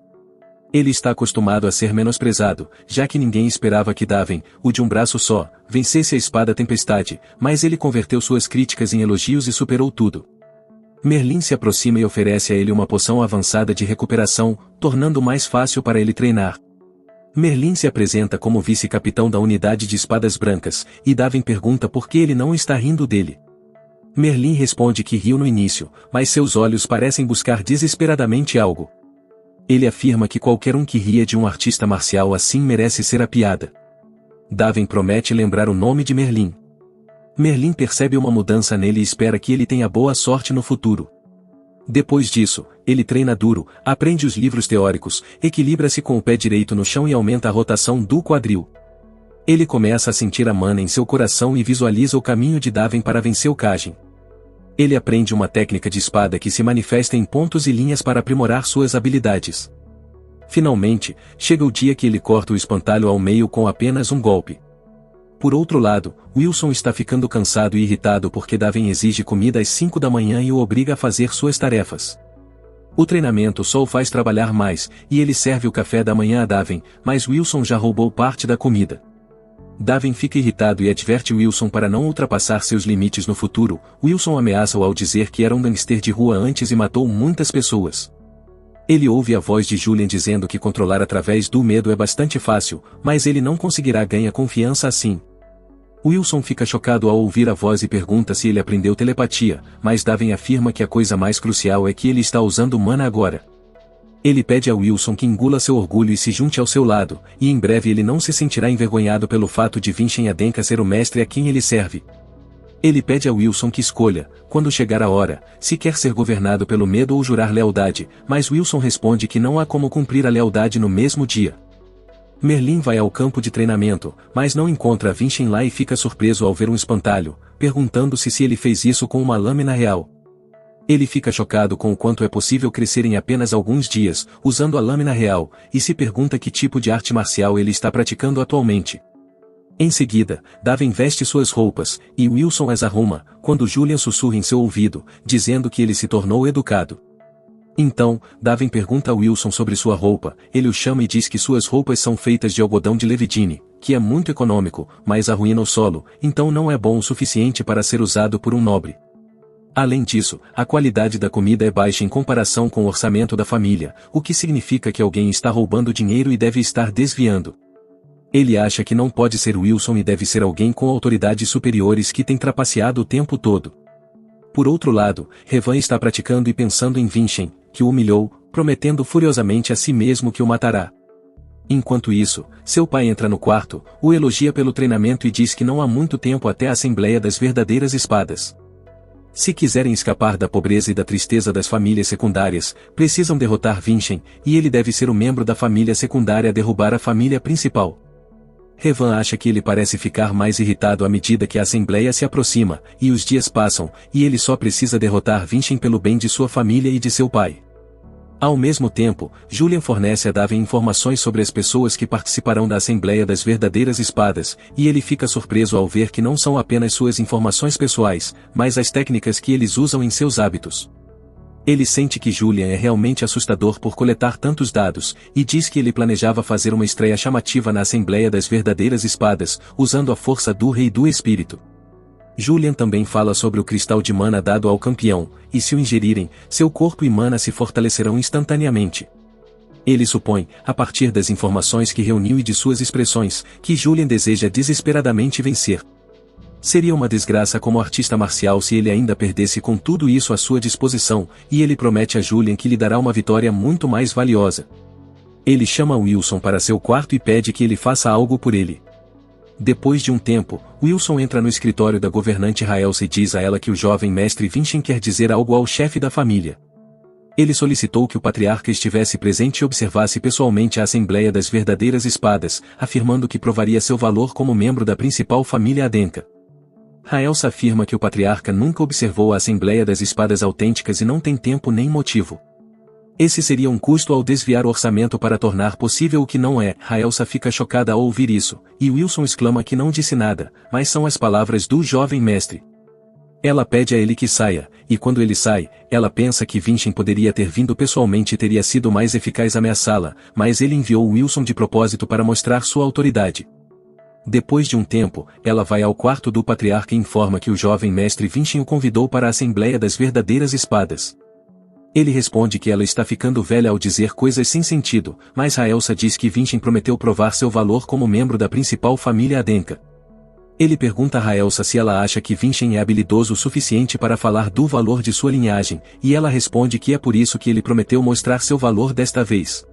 Ele está acostumado a ser menosprezado, já que ninguém esperava que Daven, o de um braço só, vencesse a espada tempestade, mas ele converteu suas críticas em elogios e superou tudo. Merlin se aproxima e oferece a ele uma poção avançada de recuperação, tornando mais fácil para ele treinar. Merlin se apresenta como vice-capitão da unidade de espadas brancas, e Daven pergunta por que ele não está rindo dele. Merlin responde que riu no início, mas seus olhos parecem buscar desesperadamente algo. Ele afirma que qualquer um que ria de um artista marcial assim merece ser a piada. Daven promete lembrar o nome de Merlin. Merlin percebe uma mudança nele e espera que ele tenha boa sorte no futuro. Depois disso, ele treina duro, aprende os livros teóricos, equilibra-se com o pé direito no chão e aumenta a rotação do quadril. Ele começa a sentir a mana em seu coração e visualiza o caminho de Daven para vencer o Kajin. Ele aprende uma técnica de espada que se manifesta em pontos e linhas para aprimorar suas habilidades. Finalmente, chega o dia que ele corta o espantalho ao meio com apenas um golpe. Por outro lado, Wilson está ficando cansado e irritado porque Daven exige comida às 5 da manhã e o obriga a fazer suas tarefas. O treinamento só o faz trabalhar mais, e ele serve o café da manhã a Daven, mas Wilson já roubou parte da comida. Daven fica irritado e adverte Wilson para não ultrapassar seus limites no futuro. Wilson ameaça-o ao dizer que era um gangster de rua antes e matou muitas pessoas. Ele ouve a voz de Julian dizendo que controlar através do medo é bastante fácil, mas ele não conseguirá ganhar confiança assim. Wilson fica chocado ao ouvir a voz e pergunta se ele aprendeu telepatia, mas Daven afirma que a coisa mais crucial é que ele está usando mana agora. Ele pede a Wilson que engula seu orgulho e se junte ao seu lado, e em breve ele não se sentirá envergonhado pelo fato de Vincent Adenka ser o mestre a quem ele serve. Ele pede a Wilson que escolha, quando chegar a hora, se quer ser governado pelo medo ou jurar lealdade, mas Wilson responde que não há como cumprir a lealdade no mesmo dia. Merlin vai ao campo de treinamento, mas não encontra Vincent lá e fica surpreso ao ver um espantalho, perguntando-se se ele fez isso com uma lâmina real. Ele fica chocado com o quanto é possível crescer em apenas alguns dias, usando a lâmina real, e se pergunta que tipo de arte marcial ele está praticando atualmente. Em seguida, Daven veste suas roupas, e Wilson as arruma, quando Julian sussurra em seu ouvido, dizendo que ele se tornou educado. Então, Daven pergunta a Wilson sobre sua roupa, ele o chama e diz que suas roupas são feitas de algodão de Levidine, que é muito econômico, mas arruína o solo, então não é bom o suficiente para ser usado por um nobre. Além disso, a qualidade da comida é baixa em comparação com o orçamento da família, o que significa que alguém está roubando dinheiro e deve estar desviando. Ele acha que não pode ser Wilson e deve ser alguém com autoridades superiores que tem trapaceado o tempo todo. Por outro lado, Revan está praticando e pensando em Vincent, que o humilhou, prometendo furiosamente a si mesmo que o matará. Enquanto isso, seu pai entra no quarto, o elogia pelo treinamento e diz que não há muito tempo até a Assembleia das Verdadeiras Espadas. Se quiserem escapar da pobreza e da tristeza das famílias secundárias, precisam derrotar Vincent, e ele deve ser o membro da família secundária a derrubar a família principal. Revan acha que ele parece ficar mais irritado à medida que a Assembleia se aproxima, e os dias passam, e ele só precisa derrotar Vincent pelo bem de sua família e de seu pai. Ao mesmo tempo, Julian fornece a Daven informações sobre as pessoas que participarão da Assembleia das Verdadeiras Espadas, e ele fica surpreso ao ver que não são apenas suas informações pessoais, mas as técnicas que eles usam em seus hábitos. Ele sente que Julian é realmente assustador por coletar tantos dados, e diz que ele planejava fazer uma estreia chamativa na Assembleia das Verdadeiras Espadas, usando a força do Rei do Espírito. Julian também fala sobre o cristal de mana dado ao campeão, e se o ingerirem, seu corpo e mana se fortalecerão instantaneamente. Ele supõe, a partir das informações que reuniu e de suas expressões, que Julian deseja desesperadamente vencer. Seria uma desgraça como artista marcial se ele ainda perdesse com tudo isso à sua disposição, e ele promete a Julian que lhe dará uma vitória muito mais valiosa. Ele chama Wilson para seu quarto e pede que ele faça algo por ele. Depois de um tempo, Wilson entra no escritório da governante Raelsa e diz a ela que o jovem mestre Vincent quer dizer algo ao chefe da família. Ele solicitou que o patriarca estivesse presente e observasse pessoalmente a Assembleia das Verdadeiras Espadas, afirmando que provaria seu valor como membro da principal família Adenka. Raelsa afirma que o patriarca nunca observou a Assembleia das Espadas autênticas e não tem tempo nem motivo. Esse seria um custo ao desviar o orçamento para tornar possível o que não é. Raelsa fica chocada ao ouvir isso, e Wilson exclama que não disse nada, mas são as palavras do jovem mestre. Ela pede a ele que saia, e quando ele sai, ela pensa que Vincent poderia ter vindo pessoalmente e teria sido mais eficaz ameaçá-la, mas ele enviou Wilson de propósito para mostrar sua autoridade. Depois de um tempo, ela vai ao quarto do patriarca e informa que o jovem mestre Vincent o convidou para a Assembleia das Verdadeiras Espadas. Ele responde que ela está ficando velha ao dizer coisas sem sentido, mas Raelsa diz que Vincent prometeu provar seu valor como membro da principal família Adenka. Ele pergunta a Raelsa se ela acha que Vincent é habilidoso o suficiente para falar do valor de sua linhagem, e ela responde que é por isso que ele prometeu mostrar seu valor desta vez.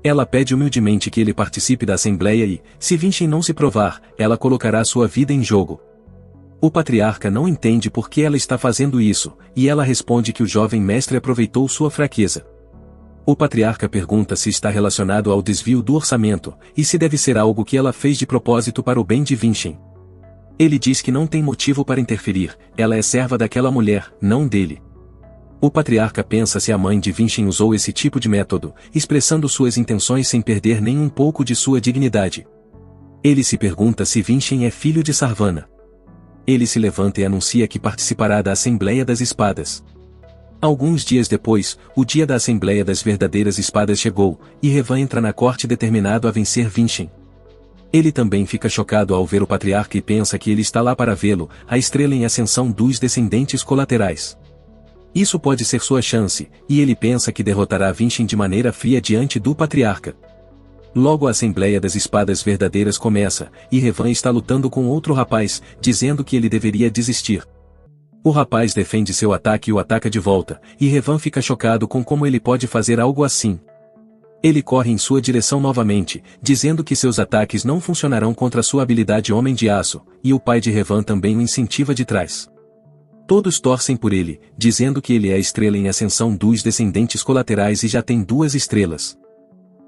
Ela pede humildemente que ele participe da Assembleia e, se Vincent não se provar, ela colocará sua vida em jogo. O patriarca não entende por que ela está fazendo isso, e ela responde que o jovem mestre aproveitou sua fraqueza. O patriarca pergunta se está relacionado ao desvio do orçamento, e se deve ser algo que ela fez de propósito para o bem de Vincent. Ele diz que não tem motivo para interferir, ela é serva daquela mulher, não dele. O patriarca pensa se a mãe de Vincent usou esse tipo de método, expressando suas intenções sem perder nem um pouco de sua dignidade. Ele se pergunta se Vincent é filho de Sarvana. Ele se levanta e anuncia que participará da Assembleia das Espadas. Alguns dias depois, o dia da Assembleia das Verdadeiras Espadas chegou, e Revan entra na corte determinado a vencer Vincent. Ele também fica chocado ao ver o patriarca e pensa que ele está lá para vê-lo, a estrela em ascensão dos descendentes colaterais. Isso pode ser sua chance, e ele pensa que derrotará Vincent de maneira fria diante do patriarca. Logo a Assembleia das Espadas Verdadeiras começa, e Revan está lutando com outro rapaz, dizendo que ele deveria desistir. O rapaz defende seu ataque e o ataca de volta, e Revan fica chocado com como ele pode fazer algo assim. Ele corre em sua direção novamente, dizendo que seus ataques não funcionarão contra sua habilidade Homem de Aço, e o pai de Revan também o incentiva de trás. Todos torcem por ele, dizendo que ele é a estrela em ascensão dos descendentes colaterais e já tem 2 estrelas.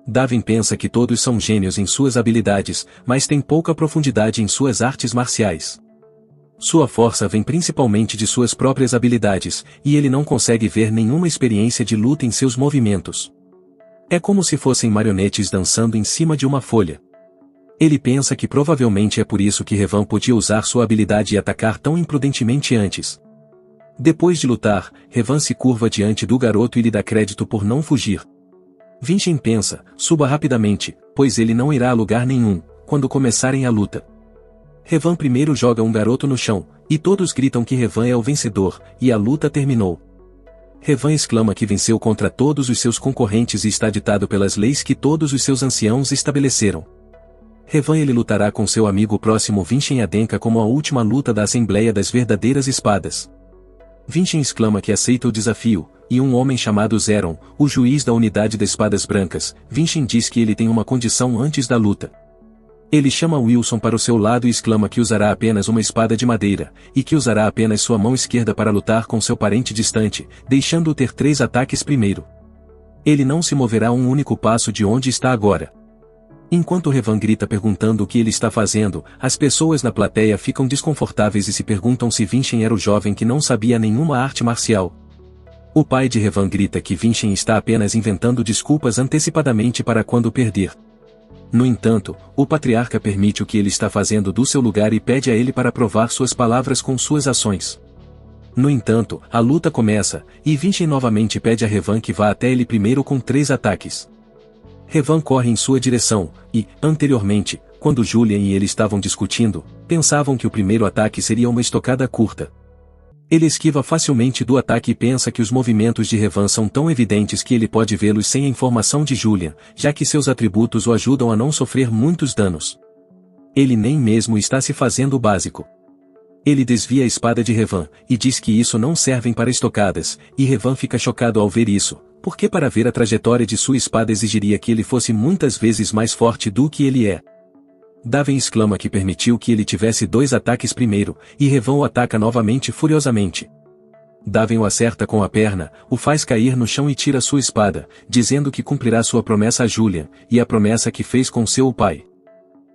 Daven pensa que todos são gênios em suas habilidades, mas tem pouca profundidade em suas artes marciais. Sua força vem principalmente de suas próprias habilidades, e ele não consegue ver nenhuma experiência de luta em seus movimentos. É como se fossem marionetes dançando em cima de uma folha. Ele pensa que provavelmente é por isso que Revan podia usar sua habilidade e atacar tão imprudentemente antes. Depois de lutar, Revan se curva diante do garoto e lhe dá crédito por não fugir. Vincent pensa, suba rapidamente, pois ele não irá a lugar nenhum, quando começarem a luta. Revan primeiro joga um garoto no chão, E todos gritam que Revan é o vencedor, e a luta terminou. Revan exclama que venceu contra todos os seus concorrentes e está ditado pelas leis que todos os seus anciãos estabeleceram. Revan ele lutará com seu amigo próximo Vinchem Adenka como a última luta da Assembleia das Verdadeiras Espadas. Vinchem exclama que aceita o desafio, e um homem chamado Zeron, o juiz da unidade das Espadas Brancas, Vinchem diz que ele tem uma condição antes da luta. Ele chama Wilson para o seu lado e exclama que usará apenas uma espada de madeira, e que usará apenas sua mão esquerda para lutar com seu parente distante, deixando-o ter 3 ataques primeiro. Ele não se moverá um único passo de onde está agora. Enquanto Revan grita perguntando o que ele está fazendo, as pessoas na plateia ficam desconfortáveis e se perguntam se Vinchem era o jovem que não sabia nenhuma arte marcial. O pai de Revan grita que Vinchem está apenas inventando desculpas antecipadamente para quando perder. No entanto, o patriarca permite o que ele está fazendo do seu lugar e pede a ele para provar suas palavras com suas ações. No entanto, a luta começa, e Vinchem novamente pede a Revan que vá até ele primeiro com 3 ataques. Revan corre em sua direção, e, anteriormente, quando Julian e ele estavam discutindo, pensavam que o primeiro ataque seria uma estocada curta. Ele esquiva facilmente do ataque e pensa que os movimentos de Revan são tão evidentes que ele pode vê-los sem a informação de Julian, já que seus atributos o ajudam a não sofrer muitos danos. Ele nem mesmo está se fazendo o básico. Ele desvia a espada de Revan, e diz que isso não servem para estocadas, e Revan fica chocado ao ver isso, porque para ver a trajetória de sua espada exigiria que ele fosse muitas vezes mais forte do que ele é. Daven exclama que permitiu que ele tivesse 2 ataques primeiro, e Revan o ataca novamente furiosamente. Daven o acerta com a perna, o faz cair no chão e tira sua espada, dizendo que cumprirá sua promessa a Julian, e a promessa que fez com seu pai.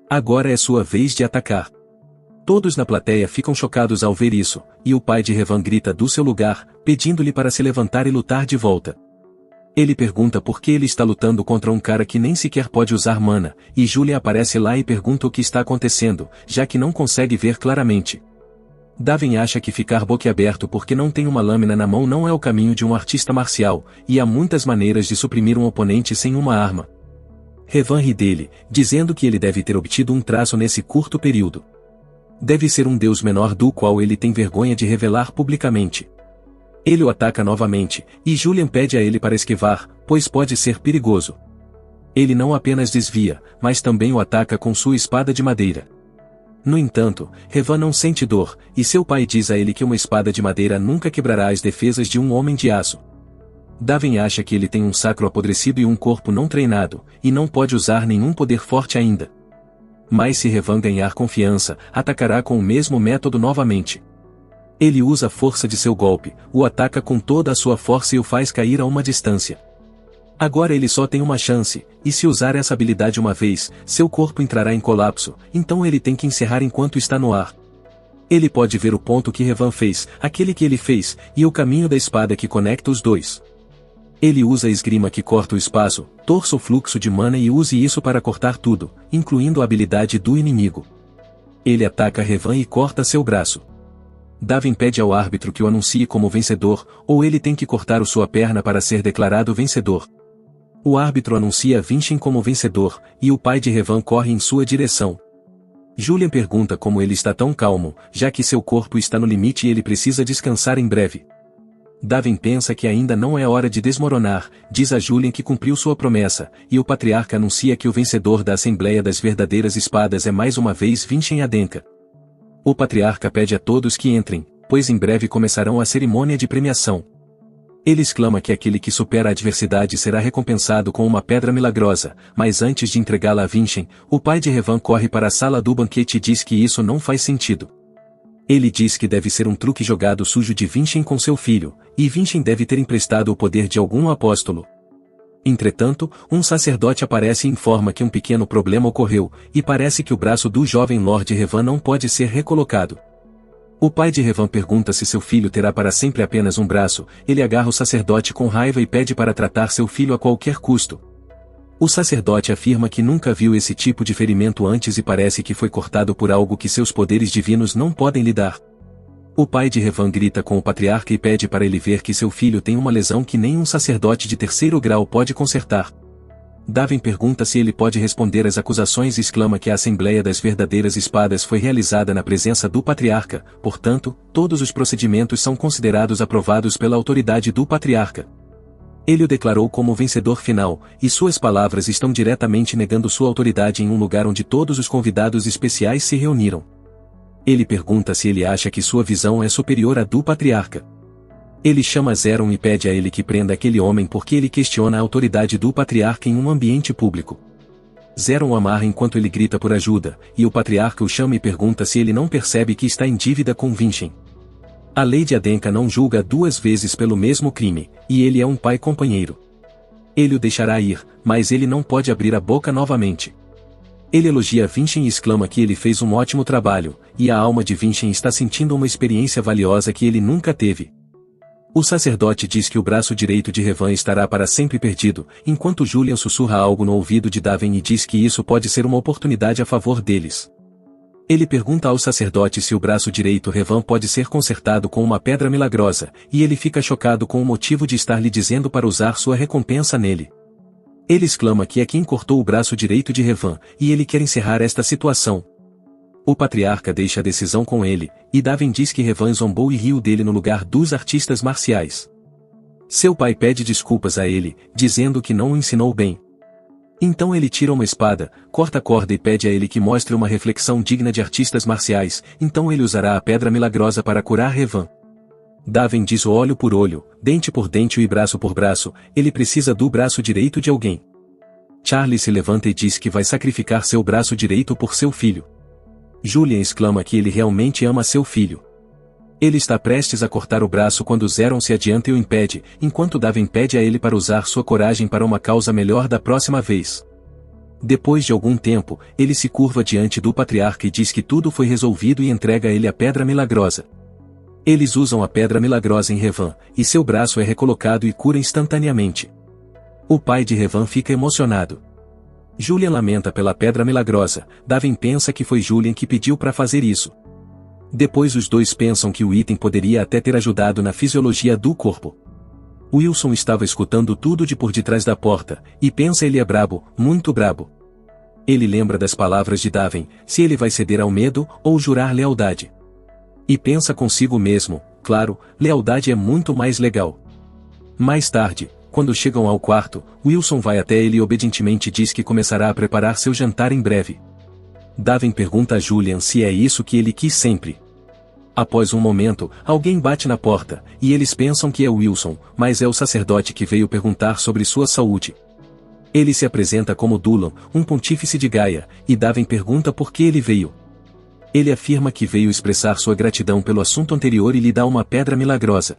Agora é sua vez de atacar. Todos na plateia ficam chocados ao ver isso, e o pai de Revan grita do seu lugar, pedindo-lhe para se levantar e lutar de volta. Ele pergunta por que ele está lutando contra um cara que nem sequer pode usar mana, e Julian aparece lá e pergunta o que está acontecendo, já que não consegue ver claramente. Daven acha que ficar boquiaberto porque não tem uma lâmina na mão não é o caminho de um artista marcial, e há muitas maneiras de suprimir um oponente sem uma arma. Revan ri dele, dizendo que ele deve ter obtido um traço nesse curto período. Deve ser um deus menor do qual ele tem vergonha de revelar publicamente. Ele o ataca novamente, e Julian pede a ele para esquivar, pois pode ser perigoso. Ele não apenas desvia, mas também o ataca com sua espada de madeira. No entanto, Revan não sente dor, e seu pai diz a ele que uma espada de madeira nunca quebrará as defesas de um homem de aço. Daven acha que ele tem um sacro apodrecido e um corpo não treinado, e não pode usar nenhum poder forte ainda. Mas se Revan ganhar confiança, atacará com o mesmo método novamente. Ele usa a força de seu golpe, o ataca com toda a sua força e o faz cair a uma distância. Agora ele só tem uma chance, e se usar essa habilidade uma vez, seu corpo entrará em colapso, então ele tem que encerrar enquanto está no ar. Ele pode ver o ponto que Revan fez, aquele que ele fez, e o caminho da espada que conecta os dois. Ele usa a esgrima que corta o espaço, torça o fluxo de mana e use isso para cortar tudo, incluindo a habilidade do inimigo. Ele ataca Revan e corta seu braço. Daven pede ao árbitro que o anuncie como vencedor, ou ele tem que cortar sua perna para ser declarado vencedor. O árbitro anuncia Vinchem como vencedor, e o pai de Revan corre em sua direção. Julian pergunta como ele está tão calmo, já que seu corpo está no limite e ele precisa descansar em breve. Daven pensa que ainda não é hora de desmoronar, diz a Julian que cumpriu sua promessa, e o patriarca anuncia que o vencedor da Assembleia das Verdadeiras Espadas é mais uma vez Vinchem Adenka. O patriarca pede a todos que entrem, pois em breve começarão a cerimônia de premiação. Ele exclama que aquele que supera a adversidade será recompensado com uma pedra milagrosa, mas antes de entregá-la a Vinchem, o pai de Revan corre para a sala do banquete e diz que isso não faz sentido. Ele diz que deve ser um truque jogado sujo de Vinchem com seu filho, e Vinchem deve ter emprestado o poder de algum apóstolo. Entretanto, um sacerdote aparece e informa que um pequeno problema ocorreu, e parece que o braço do jovem Lord Revan não pode ser recolocado. O pai de Revan pergunta se seu filho terá para sempre apenas um braço, ele agarra o sacerdote com raiva e pede para tratar seu filho a qualquer custo. O sacerdote afirma que nunca viu esse tipo de ferimento antes e parece que foi cortado por algo que seus poderes divinos não podem lidar. O pai de Revan grita com o patriarca e pede para ele ver que seu filho tem uma lesão que nem um sacerdote de 3º grau pode consertar. Davin pergunta se ele pode responder às acusações e exclama que a Assembleia das Verdadeiras Espadas foi realizada na presença do Patriarca, portanto, todos os procedimentos são considerados aprovados pela autoridade do Patriarca. Ele o declarou como vencedor final, e suas palavras estão diretamente negando sua autoridade em um lugar onde todos os convidados especiais se reuniram. Ele pergunta se ele acha que sua visão é superior à do Patriarca. Ele chama Zeron e pede a ele que prenda aquele homem porque ele questiona a autoridade do Patriarca em um ambiente público. Zeron o amarra enquanto ele grita por ajuda, e o Patriarca o chama e pergunta se ele não percebe que está em dívida com Vinchem. A lei de Adenka não julga duas vezes pelo mesmo crime, e ele é um pai companheiro. Ele o deixará ir, mas ele não pode abrir a boca novamente. Ele elogia Vinchem e exclama que ele fez um ótimo trabalho, e a alma de Vinchem está sentindo uma experiência valiosa que ele nunca teve. O sacerdote diz que o braço direito de Revan estará para sempre perdido, enquanto Julian sussurra algo no ouvido de Davin e diz que isso pode ser uma oportunidade a favor deles. Ele pergunta ao sacerdote se o braço direito Revan pode ser consertado com uma pedra milagrosa, e ele fica chocado com o motivo de estar lhe dizendo para usar sua recompensa nele. Ele exclama que é quem cortou o braço direito de Revan, e ele quer encerrar esta situação. O Patriarca deixa a decisão com ele, e Davin diz que Revan zombou e riu dele no lugar dos artistas marciais. Seu pai pede desculpas a ele, dizendo que não o ensinou bem. Então ele tira uma espada, corta a corda e pede a ele que mostre uma reflexão digna de artistas marciais, então ele usará a pedra milagrosa para curar Revan. Davin diz olho por olho, dente por dente e braço por braço, ele precisa do braço direito de alguém. Charlie se levanta e diz que vai sacrificar seu braço direito por seu filho. Julian exclama que ele realmente ama seu filho. Ele está prestes a cortar o braço quando Zeron se adianta e o impede, enquanto Davin pede a ele para usar sua coragem para uma causa melhor da próxima vez. Depois de algum tempo, ele se curva diante do Patriarca e diz que tudo foi resolvido e entrega a ele a pedra milagrosa. Eles usam a pedra milagrosa em Revan, e seu braço é recolocado e cura instantaneamente. O pai de Revan fica emocionado. Julian lamenta pela pedra milagrosa, Davin pensa que foi Julian que pediu para fazer isso. Depois os dois pensam que o item poderia até ter ajudado na fisiologia do corpo. Wilson estava escutando tudo de por detrás da porta, e pensa ele é brabo, muito brabo. Ele lembra das palavras de Davin, se ele vai ceder ao medo, ou jurar lealdade. E pensa consigo mesmo, claro, lealdade é muito mais legal. Mais tarde, quando chegam ao quarto, Wilson vai até ele e obedientemente diz que começará a preparar seu jantar em breve. Davin pergunta a Julian se é isso que ele quis sempre. Após um momento, alguém bate na porta, e eles pensam que é Wilson, mas é o sacerdote que veio perguntar sobre sua saúde. Ele se apresenta como Dulan, um pontífice de Gaia, e Davin pergunta por que ele veio. Ele afirma que veio expressar sua gratidão pelo assunto anterior e lhe dá uma pedra milagrosa.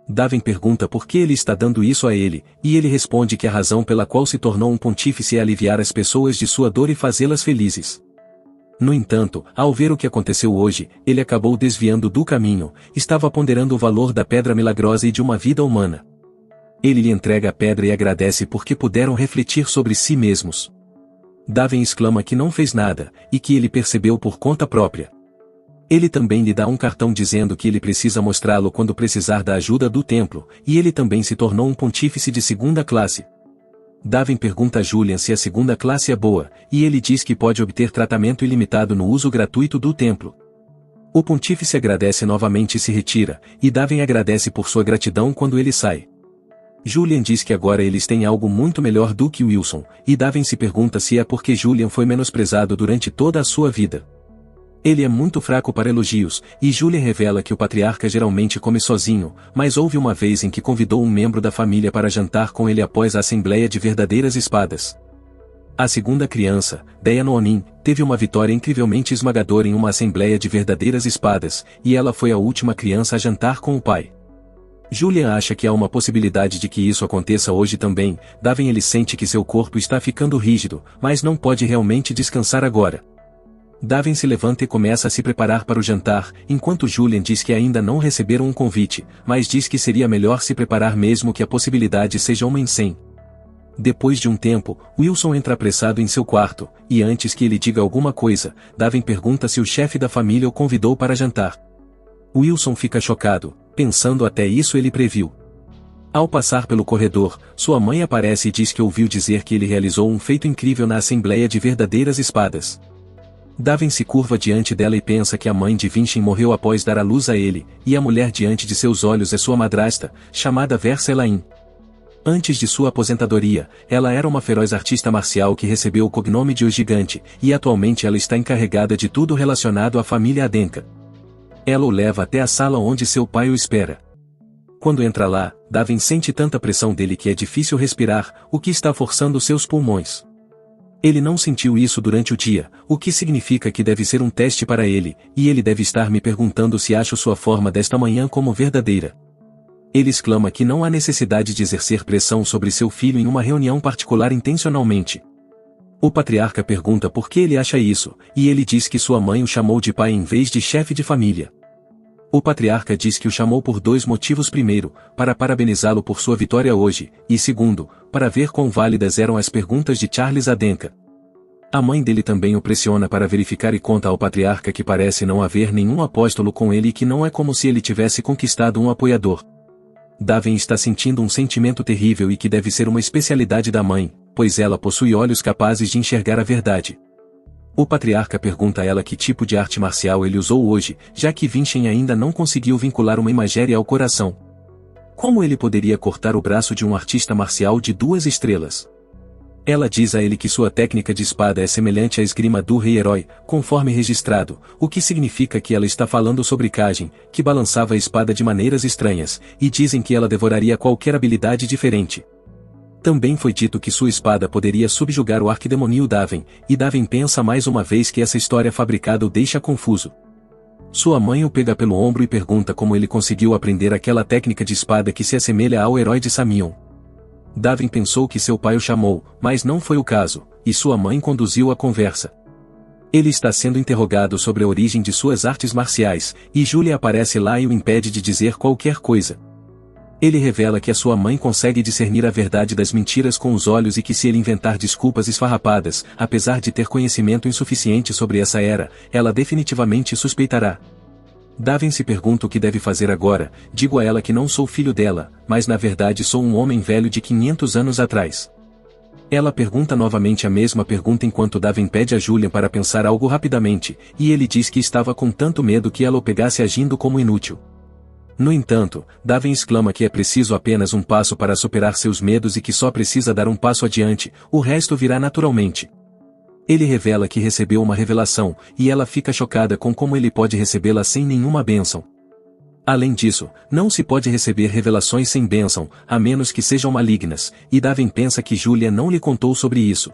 Davin pergunta por que ele está dando isso a ele, e ele responde que a razão pela qual se tornou um pontífice é aliviar as pessoas de sua dor e fazê-las felizes. No entanto, ao ver o que aconteceu hoje, ele acabou desviando do caminho, estava ponderando o valor da pedra milagrosa e de uma vida humana. Ele lhe entrega a pedra e agradece porque puderam refletir sobre si mesmos. Davin exclama que não fez nada, e que ele percebeu por conta própria. Ele também lhe dá um cartão dizendo que ele precisa mostrá-lo quando precisar da ajuda do templo, e ele também se tornou um pontífice de segunda classe. Davin pergunta a Julian se a segunda classe é boa, e ele diz que pode obter tratamento ilimitado no uso gratuito do templo. O pontífice agradece novamente e se retira, e Davin agradece por sua gratidão quando ele sai. Julian diz que agora eles têm algo muito melhor do que Wilson, e Davin se pergunta se é porque Julian foi menosprezado durante toda a sua vida. Ele é muito fraco para elogios, e Julian revela que o patriarca geralmente come sozinho, mas houve uma vez em que convidou um membro da família para jantar com ele após a Assembleia de Verdadeiras Espadas. A segunda criança, Deia Noonin, teve uma vitória incrivelmente esmagadora em uma Assembleia de Verdadeiras Espadas, e ela foi a última criança a jantar com o pai. Julian acha que há uma possibilidade de que isso aconteça hoje também. Davin ele sente que seu corpo está ficando rígido, mas não pode realmente descansar agora. Davin se levanta e começa a se preparar para o jantar, enquanto Julian diz que ainda não receberam um convite, mas diz que seria melhor se preparar mesmo que a possibilidade seja uma em 100. Depois de um tempo, Wilson entra apressado em seu quarto, e antes que ele diga alguma coisa, Davin pergunta se o chefe da família o convidou para jantar. Wilson fica chocado, pensando até isso ele previu. Ao passar pelo corredor, sua mãe aparece e diz que ouviu dizer que ele realizou um feito incrível na Assembleia de Verdadeiras Espadas. Davin se curva diante dela e pensa que a mãe de Vinchin morreu após dar à luz a ele, e a mulher diante de seus olhos é sua madrasta, chamada Versa Elaine. Antes de sua aposentadoria, ela era uma feroz artista marcial que recebeu o cognome de O Gigante, e atualmente ela está encarregada de tudo relacionado à família Adenka. Ela o leva até a sala onde seu pai o espera. Quando entra lá, Davin sente tanta pressão dele que é difícil respirar, o que está forçando seus pulmões. Ele não sentiu isso durante o dia, o que significa que deve ser um teste para ele, e ele deve estar me perguntando se acho sua forma desta manhã como verdadeira. Ele exclama que não há necessidade de exercer pressão sobre seu filho em uma reunião particular intencionalmente. O patriarca pergunta por que ele acha isso, e ele diz que sua mãe o chamou de pai em vez de chefe de família. O patriarca diz que o chamou por dois motivos: primeiro, para parabenizá-lo por sua vitória hoje, e segundo, para ver quão válidas eram as perguntas de Charles Adenka. A mãe dele também o pressiona para verificar e conta ao patriarca que parece não haver nenhum apóstolo com ele e que não é como se ele tivesse conquistado um apoiador. Davin está sentindo um sentimento terrível e que deve ser uma especialidade da mãe, pois ela possui olhos capazes de enxergar a verdade. O patriarca pergunta a ela que tipo de arte marcial ele usou hoje, já que Vinchin ainda não conseguiu vincular uma imagéria ao coração. Como ele poderia cortar o braço de um artista marcial de 2 estrelas? Ela diz a ele que sua técnica de espada é semelhante à esgrima do rei-herói, conforme registrado, o que significa que ela está falando sobre Kajin, que balançava a espada de maneiras estranhas, e dizem que ela devoraria qualquer habilidade diferente. Também foi dito que sua espada poderia subjugar o arquidemoníaco Davin, e Davin pensa mais uma vez que essa história fabricada o deixa confuso. Sua mãe o pega pelo ombro e pergunta como ele conseguiu aprender aquela técnica de espada que se assemelha ao herói de Samion. Davin pensou que seu pai o chamou, mas não foi o caso, e sua mãe conduziu a conversa. Ele está sendo interrogado sobre a origem de suas artes marciais, e Julia aparece lá e o impede de dizer qualquer coisa. Ele revela que a sua mãe consegue discernir a verdade das mentiras com os olhos e que se ele inventar desculpas esfarrapadas, apesar de ter conhecimento insuficiente sobre essa era, ela definitivamente suspeitará. Davin se pergunta o que deve fazer agora. Digo a ela que não sou filho dela, mas na verdade sou um homem velho de 500 anos atrás. Ela pergunta novamente a mesma pergunta enquanto Davin pede a Julian para pensar algo rapidamente, e ele diz que estava com tanto medo que ela o pegasse agindo como inútil. No entanto, Davin exclama que é preciso apenas um passo para superar seus medos e que só precisa dar um passo adiante, o resto virá naturalmente. Ele revela que recebeu uma revelação, e ela fica chocada com como ele pode recebê-la sem nenhuma bênção. Além disso, não se pode receber revelações sem bênção, a menos que sejam malignas, e Davin pensa que Julia não lhe contou sobre isso.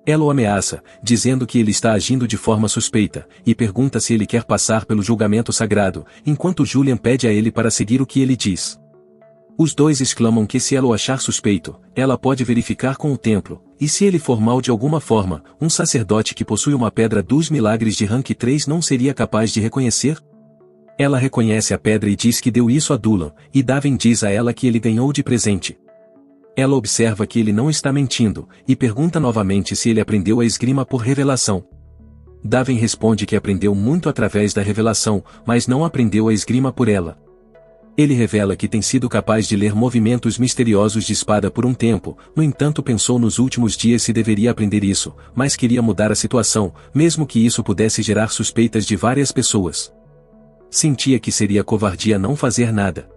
Ela o ameaça, dizendo que ele está agindo de forma suspeita, e pergunta se ele quer passar pelo julgamento sagrado, enquanto Julian pede a ele para seguir o que ele diz. Os dois exclamam que se ela o achar suspeito, ela pode verificar com o templo, e se ele for mal de alguma forma, um sacerdote que possui uma pedra dos milagres de rank 3 não seria capaz de reconhecer? Ela reconhece a pedra e diz que deu isso a Dulan, e Davin diz a ela que ele ganhou de presente. Ela observa que ele não está mentindo, e pergunta novamente se ele aprendeu a esgrima por revelação. Davin responde que aprendeu muito através da revelação, mas não aprendeu a esgrima por ela. Ele revela que tem sido capaz de ler movimentos misteriosos de espada por um tempo, no entanto pensou nos últimos dias se deveria aprender isso, mas queria mudar a situação, mesmo que isso pudesse gerar suspeitas de várias pessoas. Sentia que seria covardia não fazer nada.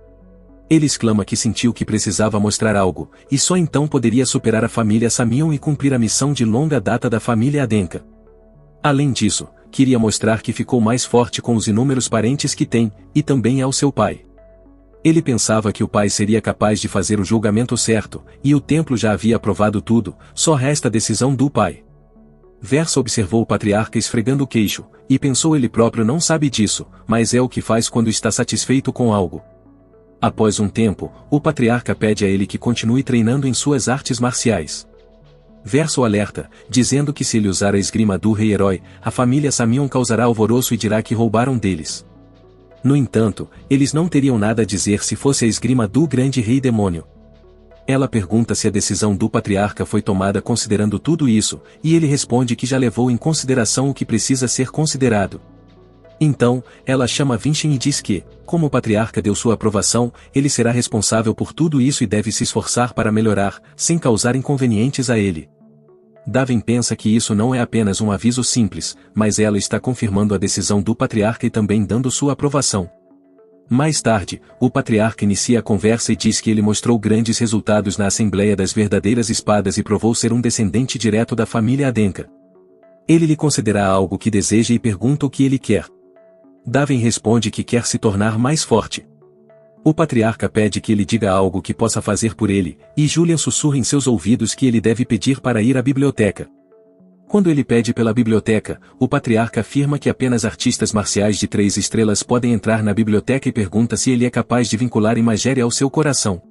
Ele exclama que sentiu que precisava mostrar algo, e só então poderia superar a família Samion e cumprir a missão de longa data da família Adenka. Além disso, queria mostrar que ficou mais forte com os inúmeros parentes que tem, e também ao seu pai. Ele pensava que o pai seria capaz de fazer o julgamento certo, e o templo já havia aprovado tudo, só resta a decisão do pai. Versa observou o patriarca esfregando o queixo, e pensou ele próprio não sabe disso, mas é o que faz quando está satisfeito com algo. Após um tempo, o patriarca pede a ele que continue treinando em suas artes marciais. Versa o alerta, dizendo que se ele usar a esgrima do rei-herói, a família Samion causará alvoroço e dirá que roubaram deles. No entanto, eles não teriam nada a dizer se fosse a esgrima do grande rei demônio. Ela pergunta se a decisão do patriarca foi tomada considerando tudo isso, e ele responde que já levou em consideração o que precisa ser considerado. Então, ela chama Vincent e diz que, como o patriarca deu sua aprovação, ele será responsável por tudo isso e deve se esforçar para melhorar, sem causar inconvenientes a ele. Davin pensa que isso não é apenas um aviso simples, mas ela está confirmando a decisão do patriarca e também dando sua aprovação. Mais tarde, o patriarca inicia a conversa e diz que ele mostrou grandes resultados na Assembleia das Verdadeiras Espadas e provou ser um descendente direto da família Adenka. Ele lhe concederá algo que deseja e pergunta o que ele quer. Davin responde que quer se tornar mais forte. O patriarca pede que ele diga algo que possa fazer por ele, e Julian sussurra em seus ouvidos que ele deve pedir para ir à biblioteca. Quando ele pede pela biblioteca, o patriarca afirma que apenas artistas marciais de 3 estrelas podem entrar na biblioteca e pergunta se ele é capaz de vincular Imageria ao seu coração.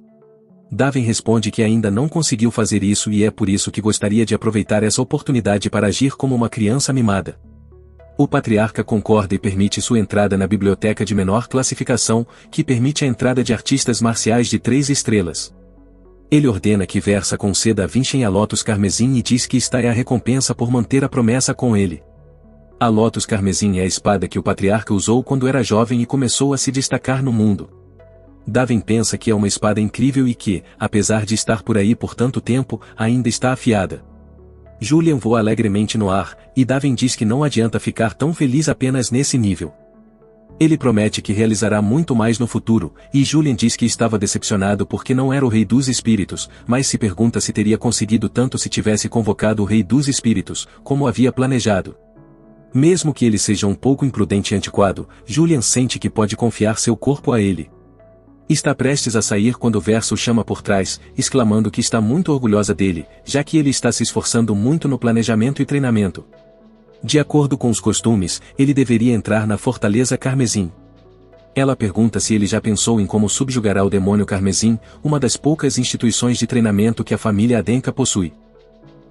Davin responde que ainda não conseguiu fazer isso e é por isso que gostaria de aproveitar essa oportunidade para agir como uma criança mimada. O patriarca concorda e permite sua entrada na biblioteca de menor classificação, que permite a entrada de artistas marciais de 3 estrelas. Ele ordena que Versa conceda a Vincent a Lotus Carmesim e diz que esta é a recompensa por manter a promessa com ele. A Lotus Carmesim é a espada que o patriarca usou quando era jovem e começou a se destacar no mundo. Davin pensa que é uma espada incrível e que, apesar de estar por aí por tanto tempo, ainda está afiada. Julian voa alegremente no ar, e Davin diz que não adianta ficar tão feliz apenas nesse nível. Ele promete que realizará muito mais no futuro, e Julian diz que estava decepcionado porque não era o Rei dos Espíritos, mas se pergunta se teria conseguido tanto se tivesse convocado o Rei dos Espíritos, como havia planejado. Mesmo que ele seja um pouco imprudente e antiquado, Julian sente que pode confiar seu corpo a ele. Está prestes a sair quando Versa o chama por trás, exclamando que está muito orgulhosa dele, já que ele está se esforçando muito no planejamento e treinamento. De acordo com os costumes, ele deveria entrar na Fortaleza Carmesim. Ela pergunta se ele já pensou em como subjugará o demônio Carmesim, uma das poucas instituições de treinamento que a família Adenka possui.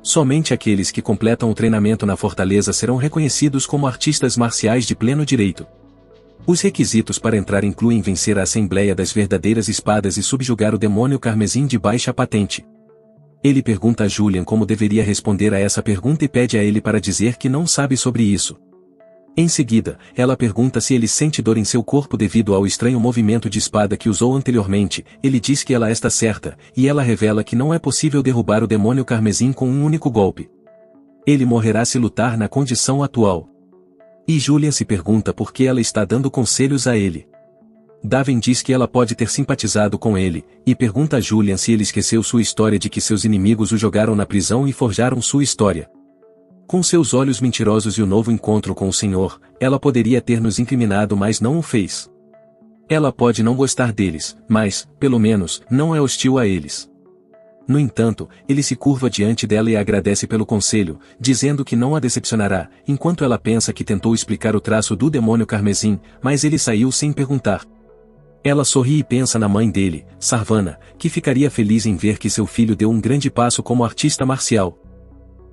Somente aqueles que completam o treinamento na fortaleza serão reconhecidos como artistas marciais de pleno direito. Os requisitos para entrar incluem vencer a Assembleia das Verdadeiras Espadas e subjugar o demônio Carmesim de baixa patente. Ele pergunta a Julian como deveria responder a essa pergunta e pede a ele para dizer que não sabe sobre isso. Em seguida, ela pergunta se ele sente dor em seu corpo devido ao estranho movimento de espada que usou anteriormente. Ele diz que ela está certa, e ela revela que não é possível derrubar o demônio Carmesim com um único golpe. Ele morrerá se lutar na condição atual. E Julian se pergunta por que ela está dando conselhos a ele. Davin diz que ela pode ter simpatizado com ele, e pergunta a Julian se ele esqueceu sua história de que seus inimigos o jogaram na prisão e forjaram sua história. Com seus olhos mentirosos e o novo encontro com o Senhor, ela poderia ter nos incriminado mas não o fez. Ela pode não gostar deles, mas, pelo menos, não é hostil a eles. No entanto, ele se curva diante dela e agradece pelo conselho, dizendo que não a decepcionará, enquanto ela pensa que tentou explicar o traço do demônio Carmesim, mas ele saiu sem perguntar. Ela sorri e pensa na mãe dele, Sarvana, que ficaria feliz em ver que seu filho deu um grande passo como artista marcial.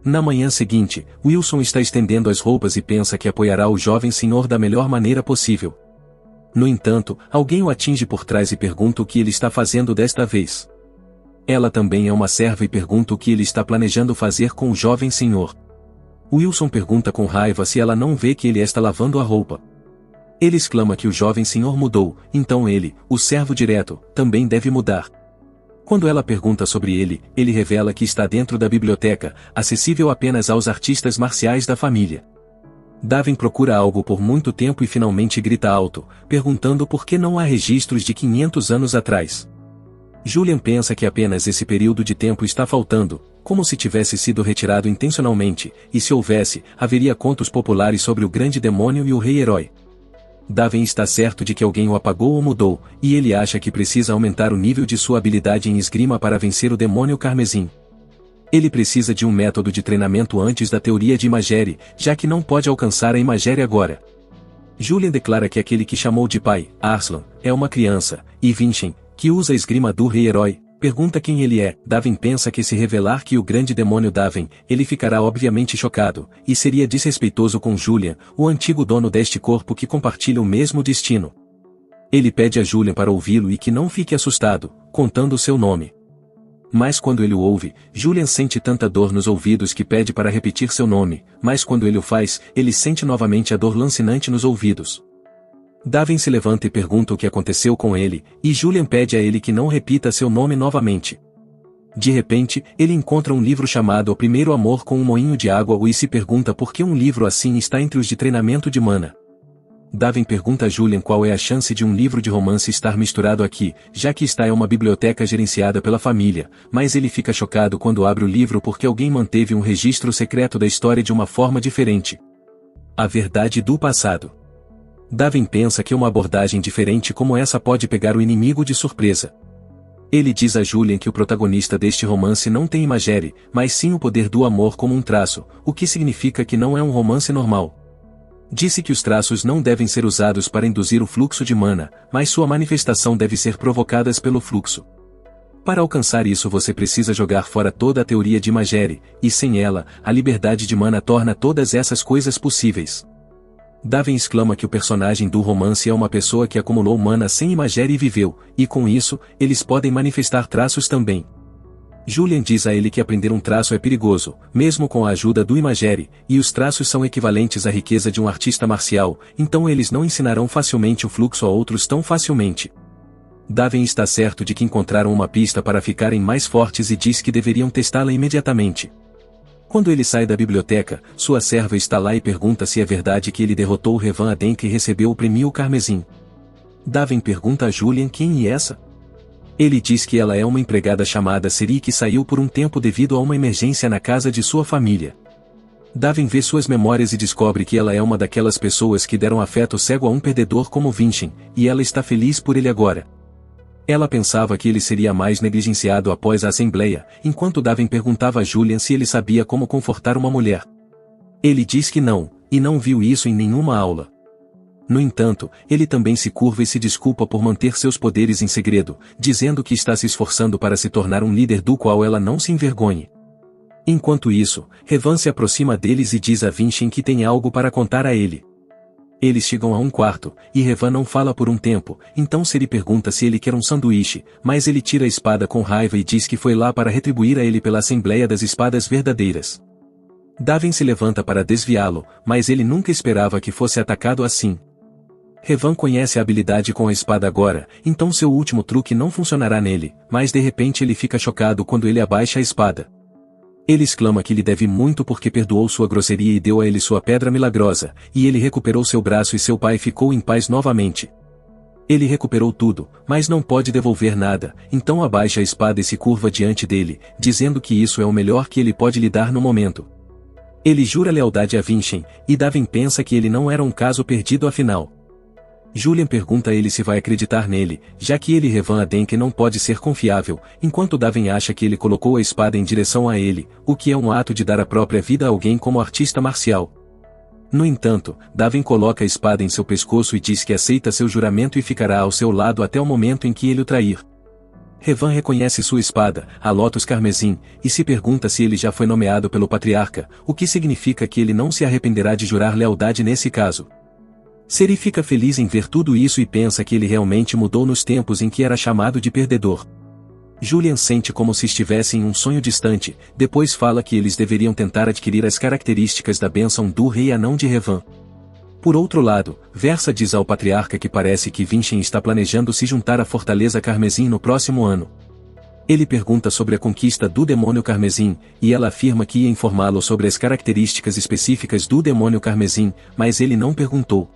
Na manhã seguinte, Wilson está estendendo as roupas e pensa que apoiará o jovem senhor da melhor maneira possível. No entanto, alguém o atinge por trás e pergunta o que ele está fazendo desta vez. Ela também é uma serva e pergunta o que ele está planejando fazer com o jovem senhor. Wilson pergunta com raiva se ela não vê que ele está lavando a roupa. Ele exclama que o jovem senhor mudou, então ele, o servo direto, também deve mudar. Quando ela pergunta sobre ele, ele revela que está dentro da biblioteca, acessível apenas aos artistas marciais da família. Davin procura algo por muito tempo e finalmente grita alto, perguntando por que não há registros de 500 anos atrás. Julian pensa que apenas esse período de tempo está faltando, como se tivesse sido retirado intencionalmente, e se houvesse, haveria contos populares sobre o grande demônio e o rei-herói. Davin está certo de que alguém o apagou ou mudou, e ele acha que precisa aumentar o nível de sua habilidade em esgrima para vencer o demônio Carmesim. Ele precisa de um método de treinamento antes da teoria de Imagerie, já que não pode alcançar a Imagerie agora. Julian declara que aquele que chamou de pai, Arslan, é uma criança, e Vincent, que usa a esgrima do rei-herói, pergunta quem ele é. Davin pensa que se revelar que o grande demônio Davin, ele ficará obviamente chocado, e seria desrespeitoso com Julian, o antigo dono deste corpo que compartilha o mesmo destino. Ele pede a Julian para ouvi-lo e que não fique assustado, contando seu nome. Mas quando ele o ouve, Julian sente tanta dor nos ouvidos que pede para repetir seu nome, mas quando ele o faz, ele sente novamente a dor lancinante nos ouvidos. Davin se levanta e pergunta o que aconteceu com ele, e Julian pede a ele que não repita seu nome novamente. De repente, ele encontra um livro chamado O Primeiro Amor com um moinho de água e se pergunta por que um livro assim está entre os de treinamento de mana. Davin pergunta a Julian qual é a chance de um livro de romance estar misturado aqui, já que esta é uma biblioteca gerenciada pela família, mas ele fica chocado quando abre o livro porque alguém manteve um registro secreto da história de uma forma diferente. A verdade do passado. Davin pensa que uma abordagem diferente como essa pode pegar o inimigo de surpresa. Ele diz a Julian que o protagonista deste romance não tem imagérie, mas sim o poder do amor como um traço, o que significa que não é um romance normal. Disse que os traços não devem ser usados para induzir o fluxo de mana, mas sua manifestação deve ser provocada pelo fluxo. Para alcançar isso você precisa jogar fora toda a teoria de imagérie, e sem ela, a liberdade de mana torna todas essas coisas possíveis. Davin exclama que o personagem do romance é uma pessoa que acumulou mana sem imagérie e viveu, e com isso, eles podem manifestar traços também. Julian diz a ele que aprender um traço é perigoso, mesmo com a ajuda do imagérie, e os traços são equivalentes à riqueza de um artista marcial, então eles não ensinarão facilmente o fluxo a outros tão facilmente. Davin está certo de que encontraram uma pista para ficarem mais fortes e diz que deveriam testá-la imediatamente. Quando ele sai da biblioteca, sua serva está lá e pergunta se é verdade que ele derrotou Revan Adenk e recebeu o prêmio Carmesim. Davin pergunta a Julian quem é essa. Ele diz que ela é uma empregada chamada Seri que saiu por um tempo devido a uma emergência na casa de sua família. Davin vê suas memórias e descobre que ela é uma daquelas pessoas que deram afeto cego a um perdedor como Vincent, e ela está feliz por ele agora. Ela pensava que ele seria mais negligenciado após a assembleia, enquanto Davin perguntava a Julian se ele sabia como confortar uma mulher. Ele diz que não, e não viu isso em nenhuma aula. No entanto, ele também se curva e se desculpa por manter seus poderes em segredo, dizendo que está se esforçando para se tornar um líder do qual ela não se envergonhe. Enquanto isso, Revan se aproxima deles e diz a Vincent que tem algo para contar a ele. Eles chegam a um quarto, e Revan não fala por um tempo, então Seri pergunta se ele quer um sanduíche, mas ele tira a espada com raiva e diz que foi lá para retribuir a ele pela Assembleia das Espadas Verdadeiras. Davin se levanta para desviá-lo, mas ele nunca esperava que fosse atacado assim. Revan conhece a habilidade com a espada agora, então seu último truque não funcionará nele, mas de repente ele fica chocado quando ele abaixa a espada. Ele exclama que lhe deve muito porque perdoou sua grosseria e deu a ele sua pedra milagrosa, e ele recuperou seu braço e seu pai ficou em paz novamente. Ele recuperou tudo, mas não pode devolver nada, então abaixa a espada e se curva diante dele, dizendo que isso é o melhor que ele pode lhe dar no momento. Ele jura lealdade a Vincent, e Davin pensa que ele não era um caso perdido afinal. Julian pergunta a ele se vai acreditar nele, já que ele Revan Adenk não pode ser confiável, enquanto Davin acha que ele colocou a espada em direção a ele, o que é um ato de dar a própria vida a alguém como artista marcial. No entanto, Davin coloca a espada em seu pescoço e diz que aceita seu juramento e ficará ao seu lado até o momento em que ele o trair. Revan reconhece sua espada, a Lotus Carmesim, e se pergunta se ele já foi nomeado pelo Patriarca, o que significa que ele não se arrependerá de jurar lealdade nesse caso. Seri fica feliz em ver tudo isso e pensa que ele realmente mudou nos tempos em que era chamado de perdedor. Julian sente como se estivesse em um sonho distante, depois fala que eles deveriam tentar adquirir as características da bênção do rei anão de Revan. Por outro lado, Versa diz ao Patriarca que parece que Vincent está planejando se juntar à Fortaleza Carmesim no próximo ano. Ele pergunta sobre a conquista do Demônio Carmesim, e ela afirma que ia informá-lo sobre as características específicas do Demônio Carmesim, mas ele não perguntou.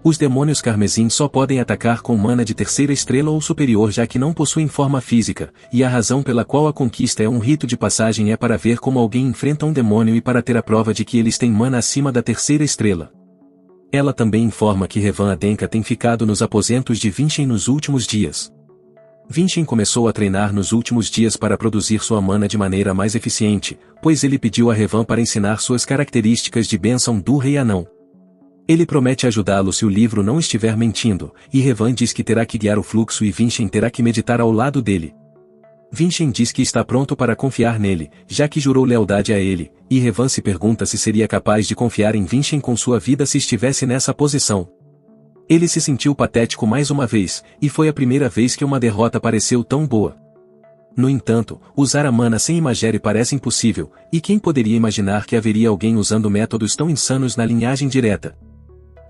Os demônios carmesim só podem atacar com mana de terceira estrela ou superior já que não possuem forma física, e a razão pela qual a conquista é um rito de passagem é para ver como alguém enfrenta um demônio e para ter a prova de que eles têm mana acima da terceira estrela. Ela também informa que Revan Adenka tem ficado nos aposentos de Vincent nos últimos dias. Vincent começou a treinar nos últimos dias para produzir sua mana de maneira mais eficiente, pois ele pediu a Revan para ensinar suas características de bênção do Rei Anão. Ele promete ajudá-lo se o livro não estiver mentindo, e Revan diz que terá que guiar o fluxo e Vincent terá que meditar ao lado dele. Vincent diz que está pronto para confiar nele, já que jurou lealdade a ele, e Revan se pergunta se seria capaz de confiar em Vincent com sua vida se estivesse nessa posição. Ele se sentiu patético mais uma vez, e foi a primeira vez que uma derrota pareceu tão boa. No entanto, usar a mana sem imagérie parece impossível, e quem poderia imaginar que haveria alguém usando métodos tão insanos na linhagem direta?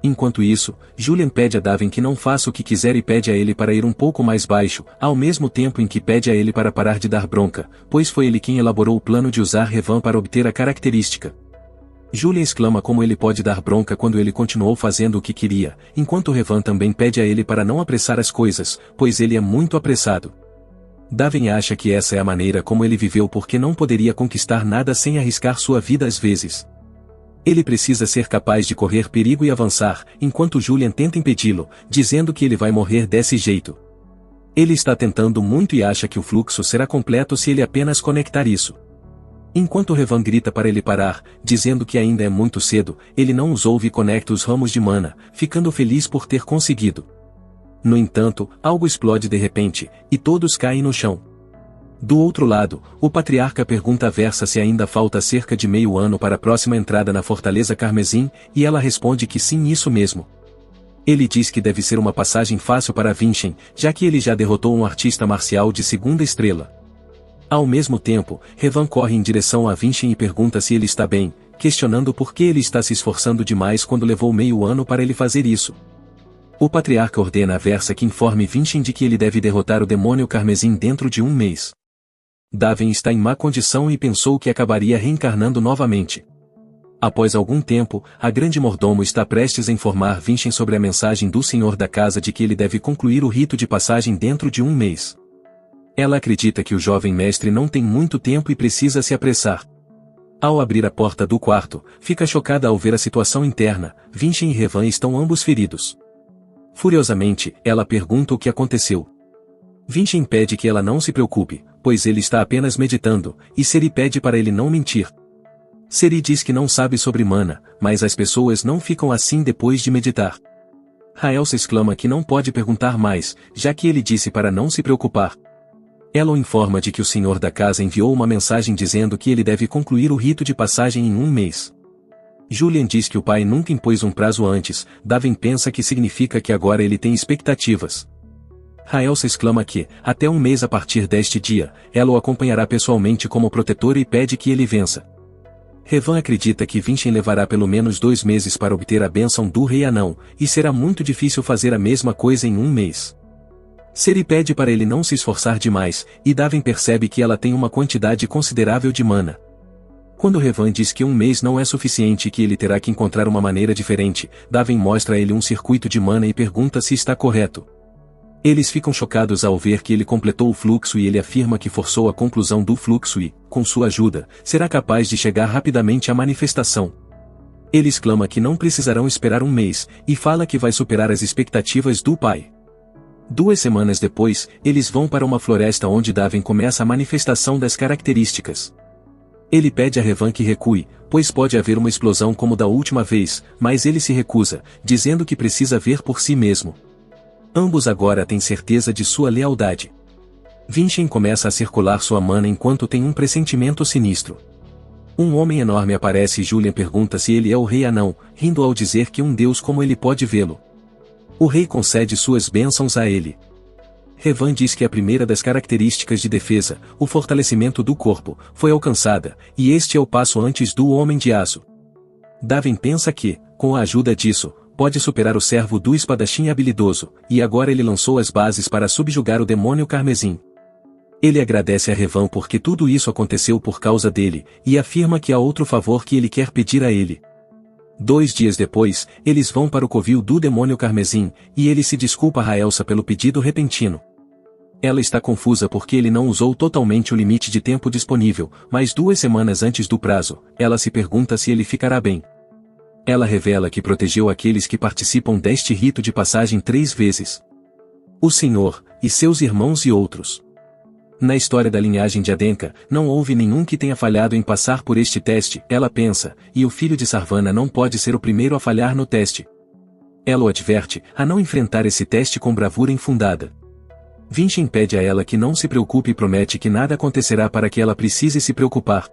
Enquanto isso, Julian pede a Daven que não faça o que quiser e pede a ele para ir um pouco mais baixo, ao mesmo tempo em que pede a ele para parar de dar bronca, pois foi ele quem elaborou o plano de usar Revan para obter a característica. Julian exclama como ele pode dar bronca quando ele continuou fazendo o que queria, enquanto Revan também pede a ele para não apressar as coisas, pois ele é muito apressado. Daven acha que essa é a maneira como ele viveu porque não poderia conquistar nada sem arriscar sua vida às vezes. Ele precisa ser capaz de correr perigo e avançar, enquanto Julian tenta impedi-lo, dizendo que ele vai morrer desse jeito. Ele está tentando muito e acha que o fluxo será completo se ele apenas conectar isso. Enquanto Revan grita para ele parar, dizendo que ainda é muito cedo, ele não os ouve e conecta os ramos de mana, ficando feliz por ter conseguido. No entanto, algo explode de repente, e todos caem no chão. Do outro lado, o patriarca pergunta a Versa se ainda falta cerca de meio ano para a próxima entrada na Fortaleza Carmesim, e ela responde que sim, isso mesmo. Ele diz que deve ser uma passagem fácil para Vincent, já que ele já derrotou um artista marcial de segunda estrela. Ao mesmo tempo, Revan corre em direção a Vincent e pergunta se ele está bem, questionando por que ele está se esforçando demais quando levou meio ano para ele fazer isso. O patriarca ordena a Versa que informe Vincent de que ele deve derrotar o demônio carmesim dentro de um mês. Daven está em má condição e pensou que acabaria reencarnando novamente. Após algum tempo, a grande mordomo está prestes a informar Vincent sobre a mensagem do senhor da casa de que ele deve concluir o rito de passagem dentro de um mês. Ela acredita que o jovem mestre não tem muito tempo e precisa se apressar. Ao abrir a porta do quarto, fica chocada ao ver a situação interna. Vincent e Revan estão ambos feridos. Furiosamente, ela pergunta o que aconteceu. Vincent pede que ela não se preocupe, pois ele está apenas meditando, e Ciri pede para ele não mentir. Ciri diz que não sabe sobre mana, mas as pessoas não ficam assim depois de meditar. Raelsa exclama que não pode perguntar mais, já que ele disse para não se preocupar. Ela o informa de que o senhor da casa enviou uma mensagem dizendo que ele deve concluir o rito de passagem em um mês. Julian diz que o pai nunca impôs um prazo antes. Daven pensa que significa que agora ele tem expectativas. Raelsa exclama que, até um mês a partir deste dia, ela o acompanhará pessoalmente como protetora e pede que ele vença. Revan acredita que Vincent levará pelo menos 2 meses para obter a bênção do Rei Anão, e será muito difícil fazer a mesma coisa em um mês. Ciri pede para ele não se esforçar demais, e Daven percebe que ela tem uma quantidade considerável de mana. Quando Revan diz que um mês não é suficiente e que ele terá que encontrar uma maneira diferente, Daven mostra a ele um circuito de mana e pergunta se está correto. Eles ficam chocados ao ver que ele completou o fluxo e ele afirma que forçou a conclusão do fluxo e, com sua ajuda, será capaz de chegar rapidamente à manifestação. Ele exclama que não precisarão esperar um mês, e fala que vai superar as expectativas do pai. 2 semanas depois, eles vão para uma floresta onde Daven começa a manifestação das características. Ele pede a Revan que recue, pois pode haver uma explosão como da última vez, mas ele se recusa, dizendo que precisa ver por si mesmo. Ambos agora têm certeza de sua lealdade. Vincent começa a circular sua mana enquanto tem um pressentimento sinistro. Um homem enorme aparece e Julian pergunta se ele é o Rei Anão, rindo ao dizer que um deus como ele pode vê-lo. O rei concede suas bênçãos a ele. Revan diz que a primeira das características de defesa, o fortalecimento do corpo, foi alcançada, e este é o passo antes do Homem de Aço. Daven pensa que, com a ajuda disso, pode superar o servo do espadachim habilidoso, e agora ele lançou as bases para subjugar o demônio carmesim. Ele agradece a Revan porque tudo isso aconteceu por causa dele, e afirma que há outro favor que ele quer pedir a ele. 2 dias depois, eles vão para o covil do demônio carmesim, e ele se desculpa a Raelsa pelo pedido repentino. Ela está confusa porque ele não usou totalmente o limite de tempo disponível, mas 2 semanas antes do prazo, ela se pergunta se ele ficará bem. Ela revela que protegeu aqueles que participam deste rito de passagem 3 vezes. O Senhor, e seus irmãos e outros. Na história da linhagem de Adenka, não houve nenhum que tenha falhado em passar por este teste, ela pensa, e o filho de Sarvana não pode ser o primeiro a falhar no teste. Ela o adverte a não enfrentar esse teste com bravura infundada. Vincent pede a ela que não se preocupe e promete que nada acontecerá para que ela precise se preocupar.